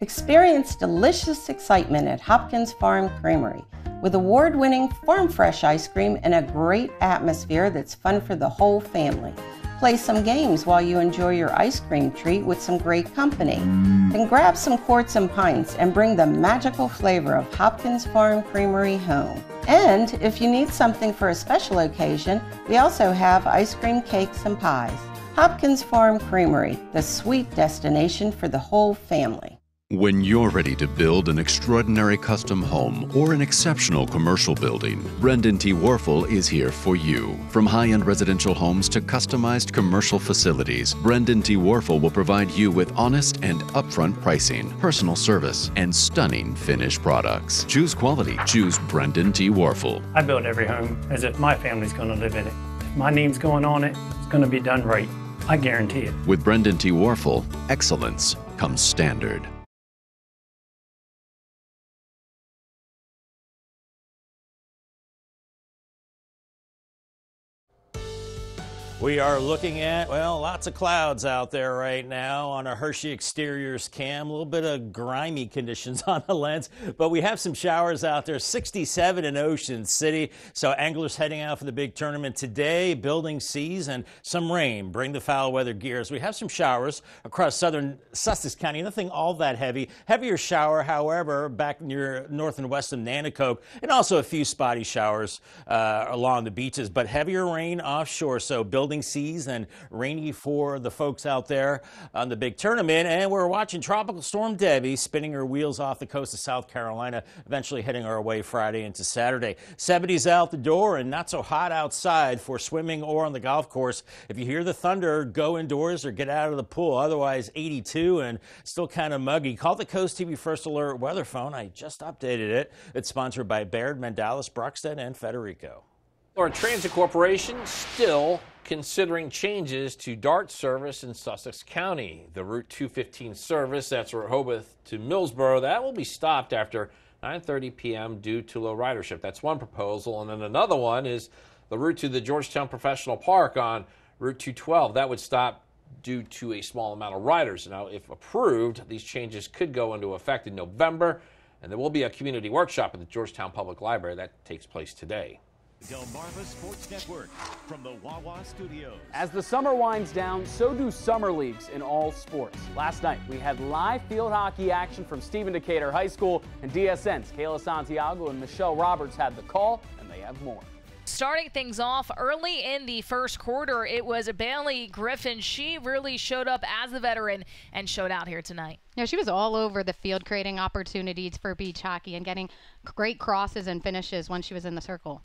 Experience delicious excitement at Hopkins Farm Creamery with award-winning farm fresh ice cream and a great atmosphere that's fun for the whole family. Play some games while you enjoy your ice cream treat with some great company. Then grab some quarts and pints and bring the magical flavor of Hopkins Farm Creamery home. And if you need something for a special occasion, we also have ice cream cakes and pies. Hopkins Farm Creamery, the sweet destination for the whole family. When you're ready to build an extraordinary custom home or an exceptional commercial building, Brendan T. Warfel is here for you. From high-end residential homes to customized commercial facilities, Brendan T. Warfel will provide you with honest and upfront pricing, personal service, and stunning finished products. Choose quality. Choose Brendan T. Warfel. I build every home as if my family's going to live in it. If my name's going on it, it's going to be done right. I guarantee it. With Brendan T. Warfel, excellence comes standard. We are looking at, well, lots of clouds out there right now on a Hershey Exteriors cam. A little bit of grimy conditions on the lens, but we have some showers out there. 67 in Ocean City. So anglers heading out for the big tournament today, building seas and some rain. Bring the foul weather gears. We have some showers across southern Sussex County. Nothing all that heavy. Heavier shower, however, back near north and west of Nanticoke, and also a few spotty showers along the beaches, but heavier rain offshore. So building seas and rainy for the folks out there on the big tournament. And we're watching Tropical Storm Debby spinning her wheels off the coast of South Carolina, eventually heading our way Friday into Saturday. 70s out the door and not so hot outside for swimming or on the golf course. If you hear the thunder, go indoors or get out of the pool. Otherwise, 82 and still kind of muggy. Call the Coast TV First Alert weather phone. I just updated it. It's sponsored by Baird, Mandalis, Brockstead, and Federico. Florida Transit Corporation still considering changes to DART service in Sussex County. The Route 215 service, that's Rehoboth to Millsboro, that will be stopped after 9:30 p.m. due to low ridership. That's one proposal. And then another one is the route to the Georgetown Professional Park on Route 212. That would stop due to a small amount of riders. Now, if approved, these changes could go into effect in November, and there will be a community workshop at the Georgetown Public Library that takes place today. Delmarva Sports Network from the Wawa Studios. As the summer winds down, so do summer leagues in all sports. Last night, we had live field hockey action from Stephen Decatur High School, and DSN's Kayla Santiago and Michelle Roberts had the call, and they have more. Starting things off early in the first quarter, it was Bailey Griffin. She really showed up as a veteran and showed out here tonight. Yeah, she was all over the field creating opportunities for beach hockey and getting great crosses and finishes when she was in the circle.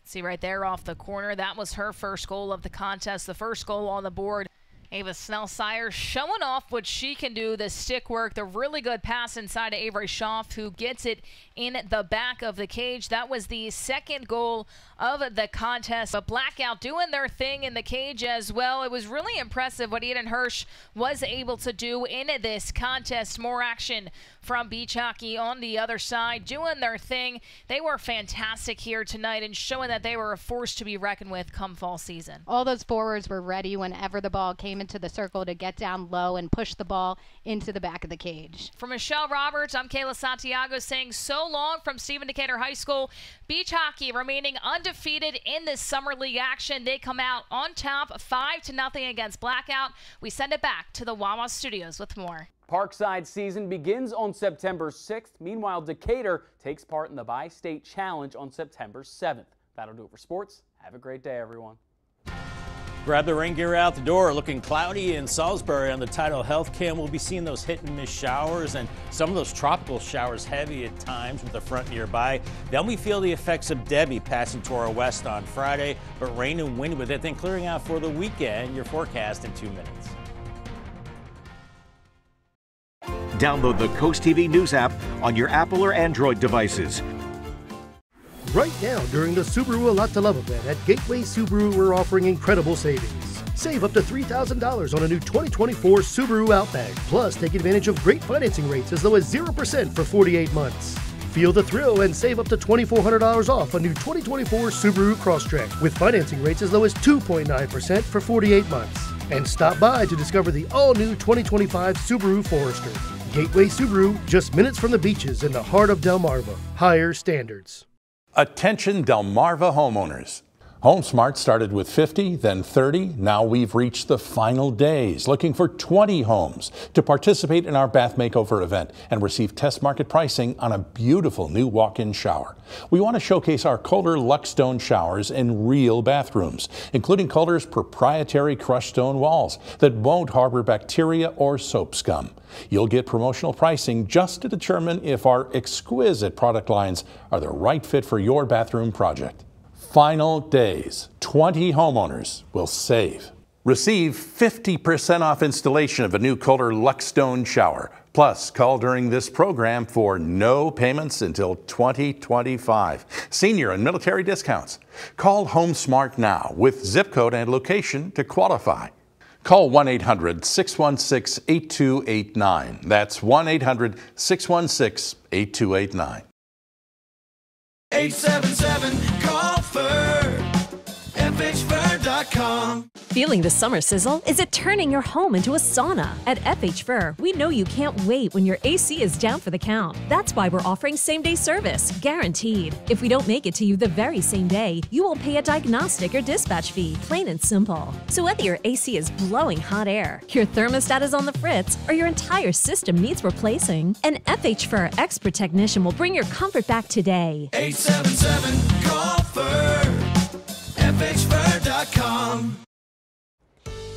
See right there off the corner, that was her first goal of the contest, the first goal on the board. Ava Snellsire showing off what she can do, the stick work, the really good pass inside to Avery Schaff, who gets it in the back of the cage. That was the second goal of the contest. But Blackout doing their thing in the cage as well. It was really impressive what Eden Hirsch was able to do in this contest. More action from beach hockey on the other side, doing their thing. They were fantastic here tonight and showing that they were a force to be reckoned with come fall season. All those forwards were ready whenever the ball came into the circle to get down low and push the ball into the back of the cage. For Michelle Roberts, I'm Kayla Santiago saying so long from Stephen Decatur High School. Beach hockey remaining undefeated in this summer league action. They come out on top 5-0 against Blackout. We send it back to the Wawa Studios with more. Parkside season begins on September 6th. Meanwhile, Decatur takes part in the Bi-State Challenge on September 7th. That'll do it for sports. Have a great day, everyone. Grab the rain gear out the door. Looking cloudy in Salisbury on the Tidal Health Cam. We'll be seeing those hit and miss showers and some of those tropical showers heavy at times with the front nearby. Then we feel the effects of Debby passing to our west on Friday, but rain and wind with it, then clearing out for the weekend. Your forecast in 2 minutes. Download the Coast TV News app on your Apple or Android devices. Right now, during the Subaru A Lot to Love event at Gateway Subaru, we're offering incredible savings. Save up to $3,000 on a new 2024 Subaru Outback. Plus, take advantage of great financing rates as low as 0% for 48 months. Feel the thrill and save up to $2,400 off a new 2024 Subaru Crosstrek with financing rates as low as 2.9% for 48 months. And stop by to discover the all-new 2025 Subaru Forester. Gateway Subaru, just minutes from the beaches in the heart of Delmarva. Higher standards. Attention Delmarva homeowners. HomeSmart started with 50, then 30. Now we've reached the final days, looking for 20 homes to participate in our bath makeover event and receive test market pricing on a beautiful new walk-in shower. We want to showcase our Kohler Luxe Stone showers in real bathrooms, including Kohler's proprietary crushed stone walls that won't harbor bacteria or soap scum. You'll get promotional pricing just to determine if our exquisite product lines are the right fit for your bathroom project. Final days. 20 homeowners will save. Receive 50% off installation of a new Kohler Luxe Stone shower. Plus, call during this program for no payments until 2025. Senior and military discounts. Call HomeSmart now with zip code and location to qualify. Call 1-800-616-8289. That's 1-800-616-8289. 877-CALL-FUR, FHFur.com. Feeling the summer sizzle? Is it turning your home into a sauna? At FH Fur, we know you can't wait when your AC is down for the count. That's why we're offering same-day service, guaranteed. If we don't make it to you the very same day, you will pay a diagnostic or dispatch fee, plain and simple. So whether your AC is blowing hot air, your thermostat is on the fritz, or your entire system needs replacing, an FH Fur expert technician will bring your comfort back today. 877-CALL-FUR, FHFur.com.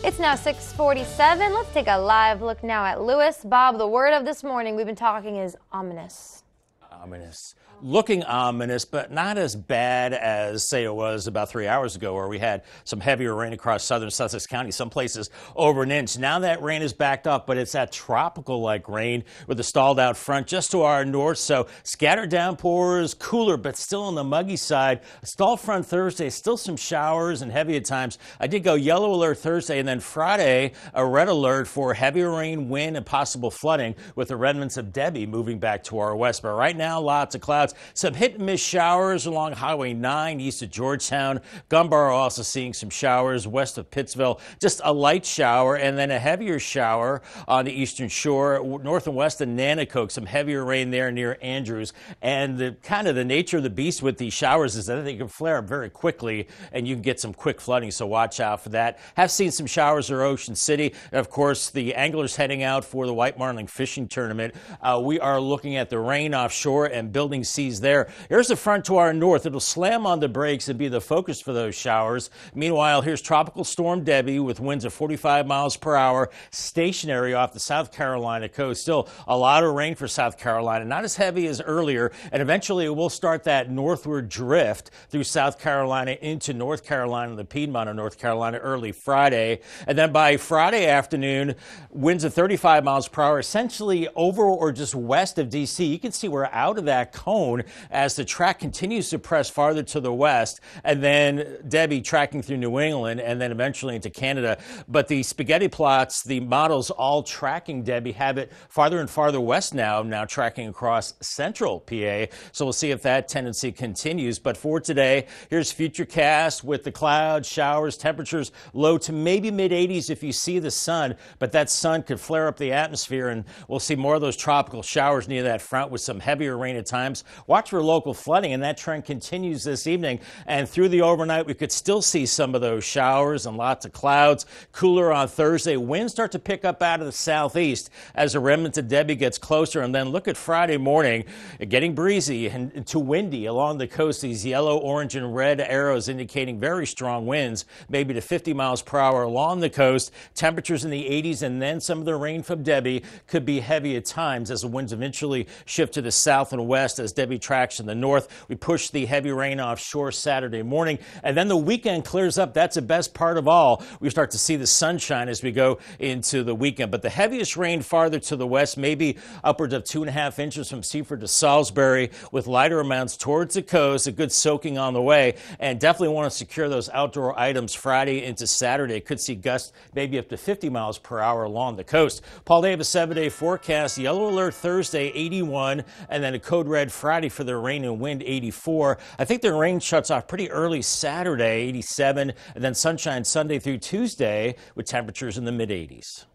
It's now 6:47. Let's take a live look now at Lewis. Bob, the word of this morning we've been talking is ominous. Ominous. Looking ominous, but not as bad as, say, it was about 3 hours ago where we had some heavier rain across southern Sussex County, some places over an inch. Now that rain is backed up, but it's that tropical-like rain with a stalled-out front just to our north, so scattered downpours, cooler, but still on the muggy side. A stalled front Thursday, still some showers and heavy at times. I did go yellow alert Thursday, and then Friday, a red alert for heavier rain, wind, and possible flooding with the remnants of Debby moving back to our west. But right now, lots of clouds. Some hit and miss showers along Highway 9 east of Georgetown. Gumboro also seeing some showers west of Pittsville. Just a light shower and then a heavier shower on the eastern shore. North and west of Nanticoke, some heavier rain there near Andrews. And the kind of the nature of the beast with these showers is that they can flare up very quickly and you can get some quick flooding, so watch out for that. Have seen some showers near Ocean City. And of course, the anglers heading out for the white marlin fishing tournament. We are looking at the rain offshore and building seas there. Here's the front to our north. It'll slam on the brakes and be the focus for those showers. Meanwhile, here's Tropical Storm Debby with winds of 45 miles per hour, stationary off the South Carolina coast. Still a lot of rain for South Carolina, not as heavy as earlier, and eventually it will start that northward drift through South Carolina into North Carolina, the Piedmont of North Carolina early Friday. And then by Friday afternoon, winds of 35 miles per hour, essentially over or just west of D.C. You can see we're out of that cone as the track continues to press farther to the west, and then Debby tracking through New England and then eventually into Canada. But the spaghetti plots, the models all tracking Debby, have it farther and farther west now tracking across central PA. So we'll see if that tendency continues. But for today, here's Futurecast with the clouds, showers, temperatures low to maybe mid-80s if you see the sun, but that sun could flare up the atmosphere and we'll see more of those tropical showers near that front with some heavier rain at times watch for local flooding, and that trend continues this evening. And through the overnight, we could still see some of those showers and lots of clouds. Cooler on Thursday. Winds start to pick up out of the southeast as the remnant of Debby gets closer. And then look at Friday morning, getting breezy and to windy along the coast. These yellow, orange, and red arrows indicating very strong winds, maybe to 50 miles per hour along the coast. Temperatures in the 80s, and then some of the rain from Debby could be heavy at times as the winds eventually shift to the south and west as Debby tracks in the north. We push the heavy rain offshore Saturday morning, and then the weekend clears up. That's the best part of all. We start to see the sunshine as we go into the weekend, but the heaviest rain farther to the west, maybe upwards of 2.5 inches from Seaford to Salisbury, with lighter amounts towards the coast. A good soaking on the way, and definitely want to secure those outdoor items Friday into Saturday. Could see gusts maybe up to 50 miles per hour along the coast. Paul Davis 7-day forecast. Yellow alert Thursday 81, and then a code red Friday for the rain and wind 84. I think the rain shuts off pretty early Saturday 87, and then sunshine Sunday through Tuesday with temperatures in the mid-80s.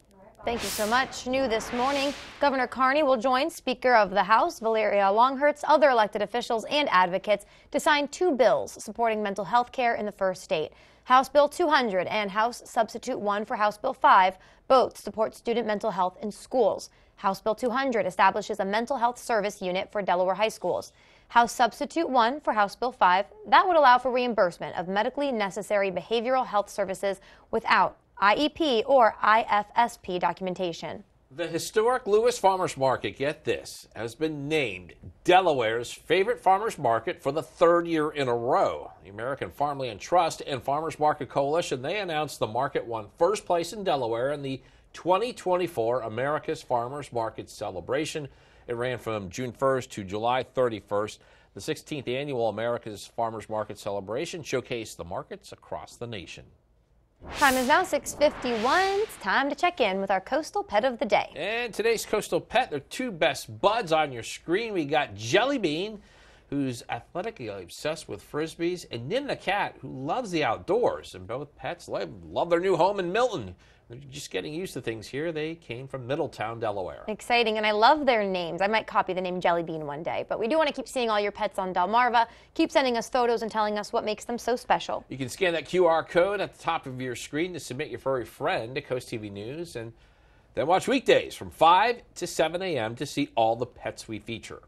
Thank you so much. New this morning, Governor Carney will join Speaker of the House Valeria Longhurst, other elected officials and advocates to sign 2 bills supporting mental health care in the first state. House Bill 200 and House Substitute 1 for House Bill 5 both support student mental health in schools. House Bill 200 establishes a mental health service unit for Delaware high schools. House Substitute 1 for House Bill 5, that would allow for reimbursement of medically necessary behavioral health services without IEP or IFSP documentation. The historic Lewis Farmers Market, get this, has been named Delaware's favorite farmers market for the 3rd year in a row. The American Farmland Trust and Farmers Market Coalition, they announced the market won first place in Delaware in the 2024 America's Farmers Market celebration. It ran from June 1st to July 31st. The 16th annual America's Farmers Market celebration showcased the markets across the nation. Time is now 6:51. It's time to check in with our coastal pet of the day. And today's coastal pet, their 2 best buds on your screen. We got Jelly Bean, who's athletically obsessed with frisbees, and Nin the cat, who loves the outdoors. And both pets love their new home in Milton. They're just getting used to things here. They came from Middletown, Delaware. Exciting, and I love their names. I might copy the name Jelly Bean one day, but we do want to keep seeing all your pets on Delmarva. Keep sending us photos and telling us what makes them so special. You can scan that QR code at the top of your screen to submit your furry friend to Coast TV News, and then watch weekdays from 5 to 7 a.m. to see all the pets we feature.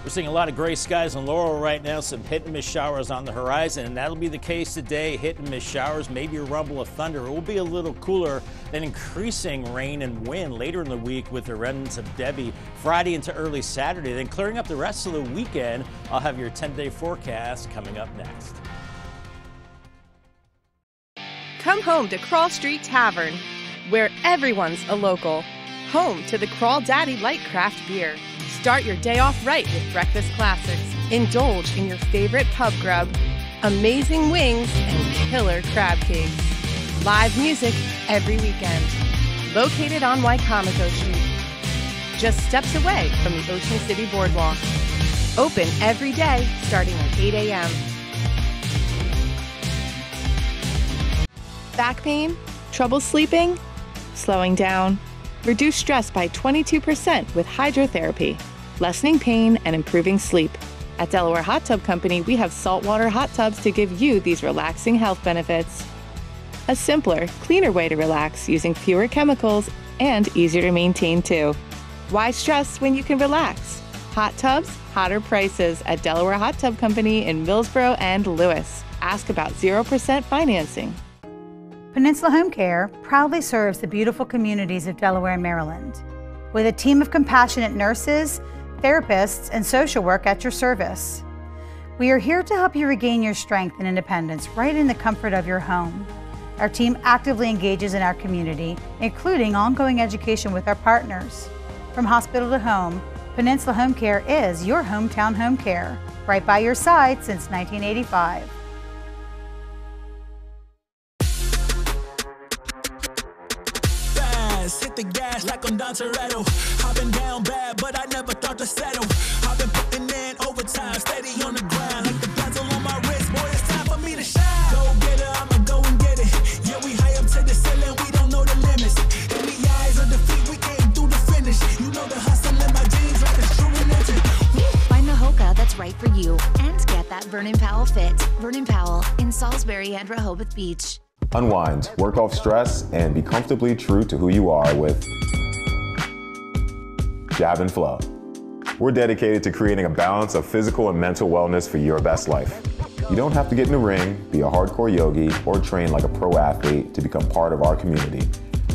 We're seeing a lot of gray skies in Laurel right now, some hit and miss showers on the horizon, and that'll be the case today. Hit and miss showers, maybe a rumble of thunder. It will be a little cooler than increasing rain and wind later in the week with the remnants of Debby Friday into early Saturday. Then clearing up the rest of the weekend. I'll have your 10-day forecast coming up next. Come home to Crawl Street Tavern, where everyone's a local. Home to the Crawl Daddy Light Craft Beer. Start your day off right with breakfast classics. Indulge in your favorite pub grub, amazing wings, and killer crab cakes. Live music every weekend. Located on Waikomico Street, just steps away from the Ocean City Boardwalk. Open every day starting at 8 a.m. Back pain? Trouble sleeping? Slowing down? Reduce stress by 22% with hydrotherapy, lessening pain and improving sleep. At Delaware Hot Tub Company, we have saltwater hot tubs to give you these relaxing health benefits. A simpler, cleaner way to relax using fewer chemicals and easier to maintain too. Why stress when you can relax? Hot tubs, hotter prices at Delaware Hot Tub Company in Millsboro and Lewis. Ask about 0% financing. Peninsula Home Care proudly serves the beautiful communities of Delaware and Maryland. With a team of compassionate nurses, therapists, and social work at your service. We are here to help you regain your strength and independence right in the comfort of your home. Our team actively engages in our community, including ongoing education with our partners. From hospital to home, Peninsula Home Care is your hometown home care, right by your side since 1985. Hit the gas like I'm Don Toretto. I've been down bad, but I never thought to settle. I've been putting in overtime, steady on the ground. Like the bezel on my wrist, boy, it's time for me to shine. Go get it, I'ma go and get it. Yeah, we high up to the ceiling, we don't know the limits. In the eyes of defeat, we came through the finish. You know the hustle in my jeans like a true religion. Find the hoka Vernon Powell Fit. Vernon Powell in Salisbury and Rehoboth Beach. Unwind, work off stress, and be comfortably true to who you are with Jab and Flow. We're dedicated to creating a balance of physical and mental wellness for your best life. You don't have to get in the ring, be a hardcore yogi, or train like a pro athlete to become part of our community.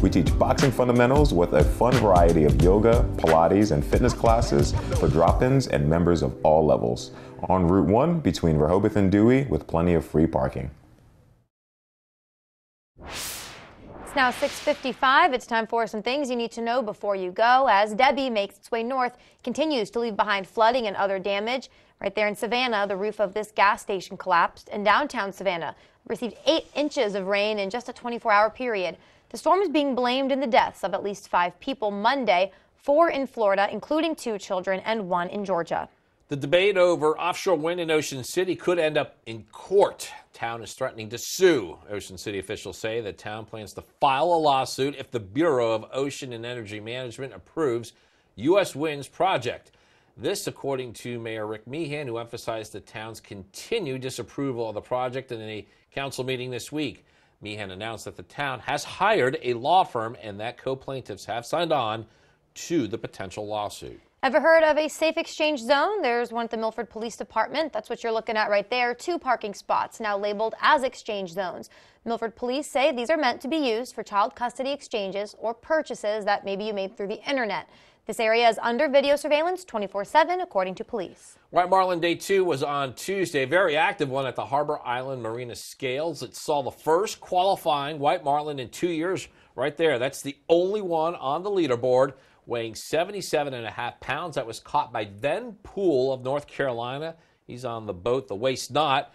We teach boxing fundamentals with a fun variety of yoga, Pilates, and fitness classes for drop-ins and members of all levels. On Route 1 between Rehoboth and Dewey with plenty of free parking. It's now 6:55. It's time for some things you need to know before you go. As Debby makes its way north, it continues to leave behind flooding and other damage. Right there in Savannah, the roof of this gas station collapsed. And downtown Savannah received 8 inches of rain in just a 24-hour period. The storm is being blamed in the deaths of at least 5 people Monday, 4 in Florida, including 2 children, and 1 in Georgia. The debate over offshore wind in Ocean City could end up in court. Town is threatening to sue. Ocean City officials say the town plans to file a lawsuit if the Bureau of Ocean and Energy Management approves U.S. Wind's project. This, according to Mayor Rick Meehan, who emphasized the town's continued disapproval of the project in a council meeting this week. Meehan announced that the town has hired a law firm and that co-plaintiffs have signed on to the potential lawsuit. Ever heard of a safe exchange zone? There's one at the Milford Police Department. That's what you're looking at right there. 2 parking spots now labeled as exchange zones. Milford Police say these are meant to be used for child custody exchanges or purchases that maybe you made through the internet. This area is under video surveillance 24/7, according to police. White Marlin Day 2 was on Tuesday. A very active one at the Harbor Island Marina Scales. It saw the first qualifying white marlin in 2 years right there. That's the only one on the leaderboard, weighing 77.5 pounds. That was caught by Ben Poole of North Carolina. He's on the boat, the Waste Not.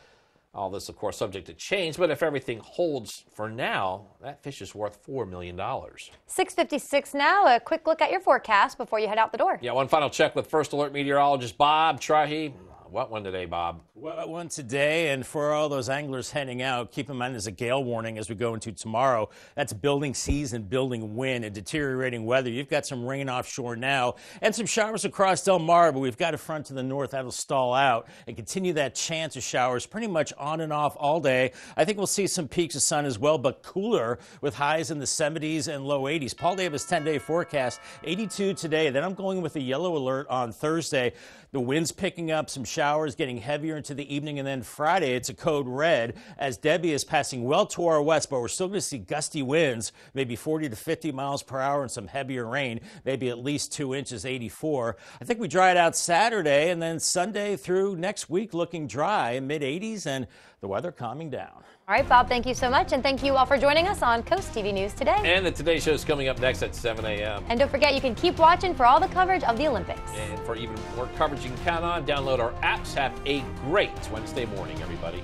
All this, of course, subject to change, but if everything holds for now, that fish is worth $4 million. 6:56 now. A quick look at your forecast before you head out the door. Yeah, one final check with First Alert meteorologist Bob Trahi. What one today, Bob? What one today, and for all those anglers heading out, keep in mind there's a gale warning as we go into tomorrow. That's building seas and building wind and deteriorating weather. You've got some rain offshore now and some showers across Delmarva, but we've got a front to the north that'll stall out and continue that chance of showers pretty much on and off all day. I think we'll see some peaks of sun as well, but cooler with highs in the 70s and low 80s. Paul Davis 10-day forecast, 82 today. Then I'm going with a yellow alert on Thursday. The wind's picking up, some showers getting heavier into the evening, and then Friday it's a code red as Debby is passing well to our west, but we're still going to see gusty winds, maybe 40 to 50 miles per hour and some heavier rain, maybe at least 2 inches, 84. I think we dry it out Saturday, and then Sunday through next week looking dry, mid-80s, and the weather calming down. All right, Bob, thank you so much, and thank you all for joining us on Coast TV News Today. And the Today Show is coming up next at 7 a.m. And don't forget, you can keep watching for all the coverage of the Olympics. And for even more coverage you can count on, download our apps. Have a great Wednesday morning, everybody.